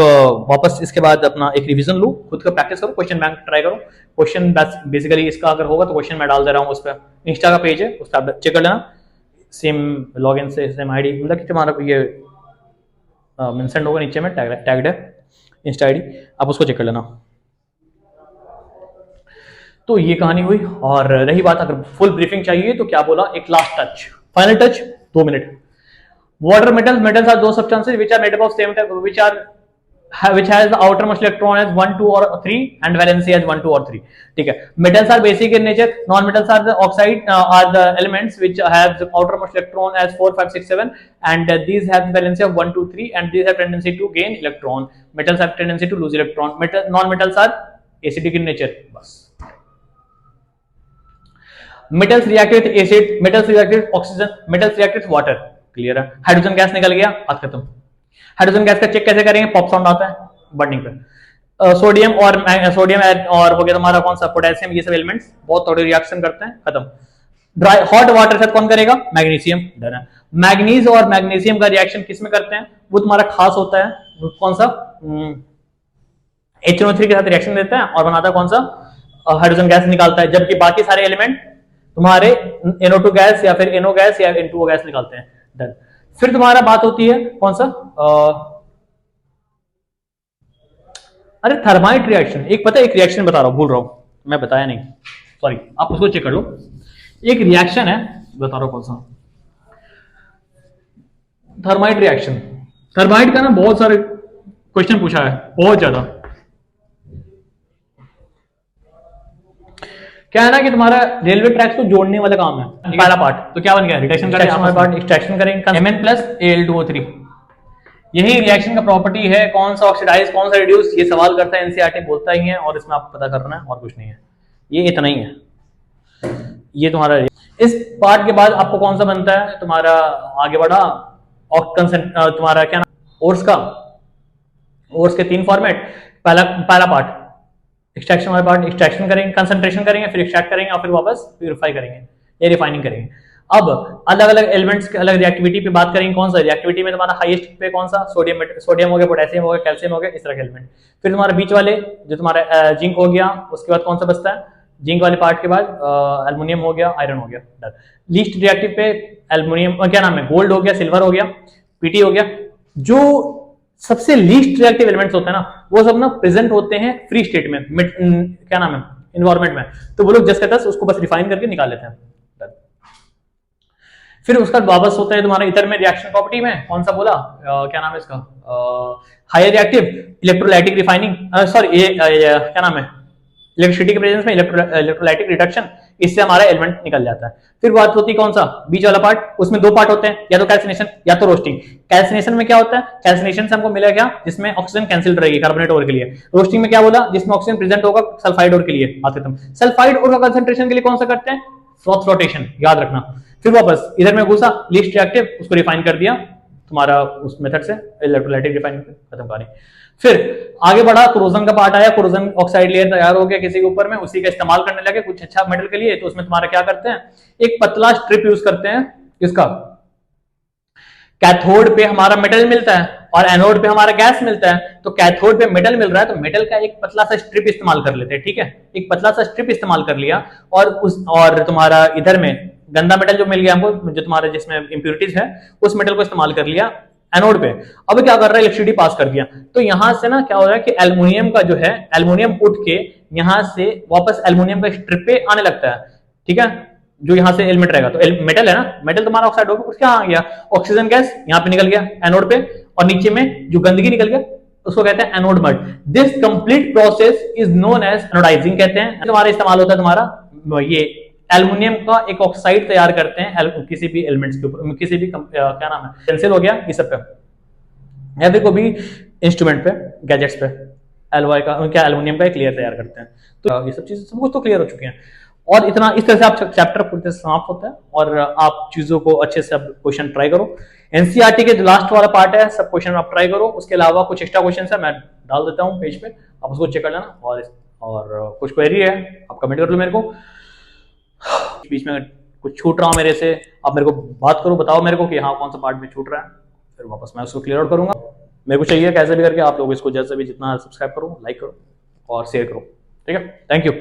वापस इसके बाद अपना एक रिवीजन लो, खुद का प्रैक्टिस करो, क्वेश्चन बैंक ट्राई करो। क्वेश्चन बेसिकली इसका अगर होगा तो क्वेश्चन मैं डाल दे रहा हूँ उस पर, इंस्टा का पेज है उस पर आप चेक कर लेना, सेम लॉगिन से सेम आईडी, मतलब कि तुम्हारा ये मेंशन होगा नीचे में, टैग्ड है इंस्टा आईडी, आप उसको चेक कर लेना। तो ये कहानी हुई। और रही बात अगर फुल ब्रीफिंग चाहिए तो क्या बोला, एक last touch, final touch 2 minute. Water metals are those substances which are made up of same type, which has the outermost electron as 1, 2 or 3 and valency as 1, 2 or 3, ठीक है। metals are basic in nature, non metals are the oxide are the elements which have the outermost electron as 4, 5, 6, 7 and these have the valency of 1, 2, 3 and these have tendency to gain electron, metals have tendency to lose electron, non metals are acidic in nature, बस। metals react with acid, metals react with oxygen, metals react with water, clear है। Hydrogen gas निकल गया, बात खत्म। Hydrogen gas का check कैसे करेंगे, pop sound आता है बर्निंग पे। सोडियम और हो गया तुम्हारा कौन सा पोटेशियम, ये सब एलिमेंट्स बहुत थोड़े रिएक्शन करते हैं, खत्म। ड्राई हॉट वाटर से कौन करेगा, मैग्नीशियम, डन है। मैग्नीज और मैग्नीशियम का रिएक्शन किस में करते हैं, वो तुम्हारा खास होता है, कौन सा HNO3 के साथ रिएक्शन देता है और बनाता है कौन सा, हाइड्रोजन गैस निकालता है, जबकि बाकी सारे एलिमेंट तुम्हारे NO2 गैस या फिर NO गैस या N2O गैस निकालते हैं, डन। फिर तुम्हारा बात होती है कौन सा, अरे थर्माइट रिएक्शन, एक पता है, एक रिएक्शन बता रहा हूं, भूल रहा हूं मैं, बताया नहीं, सॉरी, आप उसको चेक कर लो। एक रिएक्शन है, बता रहा हूं कौन सा, थर्माइट रिएक्शन। थर्माइट का ना बहुत सारे क्वेश्चन पूछा है, बहुत ज्यादा। क्या है ना कि तुम्हारा रेलवे ट्रैक्स को जोड़ने वाला काम है, पहला पार्ट। तो क्या बन गया, रिडक्शन करेंगे, एक्सट्रैक्शन करेंगे, Mn+Al2O3, यही रिएक्शन का प्रॉपर्टी है। कौन सा ऑक्सीडाइज कौन सा रिड्यूस, ये सवाल करता है एनसीईआरटी, बोलता ही है, और इसमें आपको पता करना है और कुछ नहीं है, ये इतना ही है। ये तुम्हारा इस पार्ट के बाद आपको कौन सा बनता है तुम्हारा, आगे बढ़ा तुम्हारा क्या ना, ओर्स का, ओर्स के 3 फॉर्मेट। पहला पार्ट एक्सट्रैक्शन वाला पार्ट, एक्सट्रैक्शन करेंगे, कंसंट्रेशन करेंगे, फिर एक्सट्रैक्ट करेंगे और फिर वापस प्यूरिफाई करेंगे या रिफाइनिंग करेंगे। अब अलग अलग एलिमेंट्स के अलग रिएक्टिविटी पे बात करेंगे, कौन सा रिएक्टिविटी में तुम्हारा हाईएस्ट पे कौन सा, सोडियम हो गया, पोटेशियम हो गया, कैल्शियम हो गया, इस तरह के एलिमेंट। फिर तुम्हारा बीच वाले जो तुम्हारा जिंक हो गया, उसके बाद कौन सा बचता है, जिंक वाले पार्ट के बाद एल्युमिनियम हो गया, आयरन हो गया। लीस्ट रिएक्टिव पे एल्युमिनियम, क्या नाम है, गोल्ड हो गया, सिल्वर हो गया, पीटी हो गया। जो सबसे लीस्ट रिएक्टिव एलिमेंट्स होते हैं ना, वो सब ना प्रेजेंट होते हैं फ्री स्टेट में, क्या नाम है, इन्वायरमेंट में। तो वो लोग जस्ट तस उसको बस रिफाइन करके निकाल लेते हैं। फिर उसका वापस होता है तुम्हारा इधर में रिएक्शन प्रॉपर्टी में, कौन सा बोला, क्या नाम है इसका, higher reactive electrolytic refining, sorry ये क्या नाम है, इलेक्ट्रिसिटी के प्रेजेंस में इलेक्ट्रोलाइटिक रिडक्शन, इससे हमारा एलिमेंट निकल जाता है। फिर बात होती है कौन सा, बीच वाला पार्ट, उसमें दो पार्ट होते हैं, या तो कैल्सिनेशन या तो रोस्टिंग। कैल्सिनेशन में क्या होता है, कैल्सिनेशन से हमको मिला क्या, जिसमें ऑक्सीजन कैंसिल रहेगी कार्बोनेट ओर के लिए। रोस्टिंग में क्या बोला, जिसमें ऑक्सीजन प्रेजेंट होगा सल्फाइड ओर के लिए। बात खत्म। सल्फाइड ओर का कंसंट्रेशन के लिए कौन सा करते हैं, फ्रॉथ रोटेशन, याद रखना। फिर वापस इधर में घुसा, लीस्ट रिएक्टिव, उसको रिफाइन कर दिया तुम्हारा उस मेथड से, इलेक्ट्रोलाइटिक रिफाइन खत्म कहानी। फिर आगे बढ़ा, कोरोजन का पार्ट आया, कोरोजन ऑक्साइड लेयर तैयार हो गया किसी के ऊपर में, उसी का इस्तेमाल करने लगे कुछ अच्छा मेटल के लिए। तो उसमें तुम्हारा क्या करते हैं, एक पतला स्ट्रिप यूज करते हैं, किसका, कैथोड पे हमारा मेटल मिलता है और एनोड पे हमारा गैस मिलता है। तो कैथोड पे मेटल मिल रहा है तो मेटल का एक पतला सा स्ट्रिप इस्तेमाल कर लेते हैं, ठीक है, एक पतला सा स्ट्रिप इस्तेमाल कर लिया। और तुम्हारा इधर में गंदा मेटल जो मिल गया हमको, जो तुम्हारे जिसमें इंप्योरिटीज है, उस मेटल को इस्तेमाल कर लिया एनोड पे। अब क्या कर रहा है, इलेक्ट्रिसिटी पास कर दिया। तो यहां से ना क्या हो रहा है कि एल्युमिनियम का जो है, एल्युमिनियम उठ के यहां से वापस एल्युमिनियम का स्ट्रिप पे आने लगता है, ठीक है, जो यहां से एलिमेंट रहेगा। तो मेटल है ना, मेटल तुम्हारा ऑक्साइड होगा, उसके आ गया ऑक्सीजन गैस, यहाँ पे निकल गया एनोड पे, और नीचे में जो गंदगी निकल गया उसको कहते हैं anode mud. This complete process is known as anodizing कहते हैं। तुम्हारा इस्तेमाल होता है तुम्हारा ये एल्युमिनियम का एक ऑक्साइड तैयार करते हैं किसी भी एलिमेंट्स के ऊपर, किसी भी क्या नाम है, पेंसिल हो गया, ये सब पे, या फिर कोई भी इंस्ट्रूमेंट पे, गैजेट्स पे एलवाई का, क्या एल्युमिनियम का एक लेयर तैयार करते हैं। तो ये सब चीजें सब कुछ तो क्लियर हो चुकी हैं। और इतना इस तरह से आप चैप्टर पूरी तरह से समाप्त होता है और आप चीजों को अच्छे से क्वेश्चन ट्राई करो। एनसीईआरटी के जो लास्ट वाला पार्ट है, सब क्वेश्चन आप ट्राई करो। उसके अलावा कुछ एक्स्ट्रा क्वेश्चन है, मैं डाल देता हूँ पेज पे, आप उसको चेक कर लेना। और कुछ क्वेरी है आप कमेंट कर लो मेरे को, बीच में कुछ छूट रहा हो मेरे से आप मेरे को बात करो, बताओ मेरे को कि हाँ कौन सा पार्ट में छूट रहा है, फिर वापस मैं उसको क्लियर आउट करूंगा। मेरे को चाहिए कैसे भी करके आप लोग इसको जैसे भी जितना सब्सक्राइब करो, लाइक करो और शेयर करो, ठीक है। Thank you.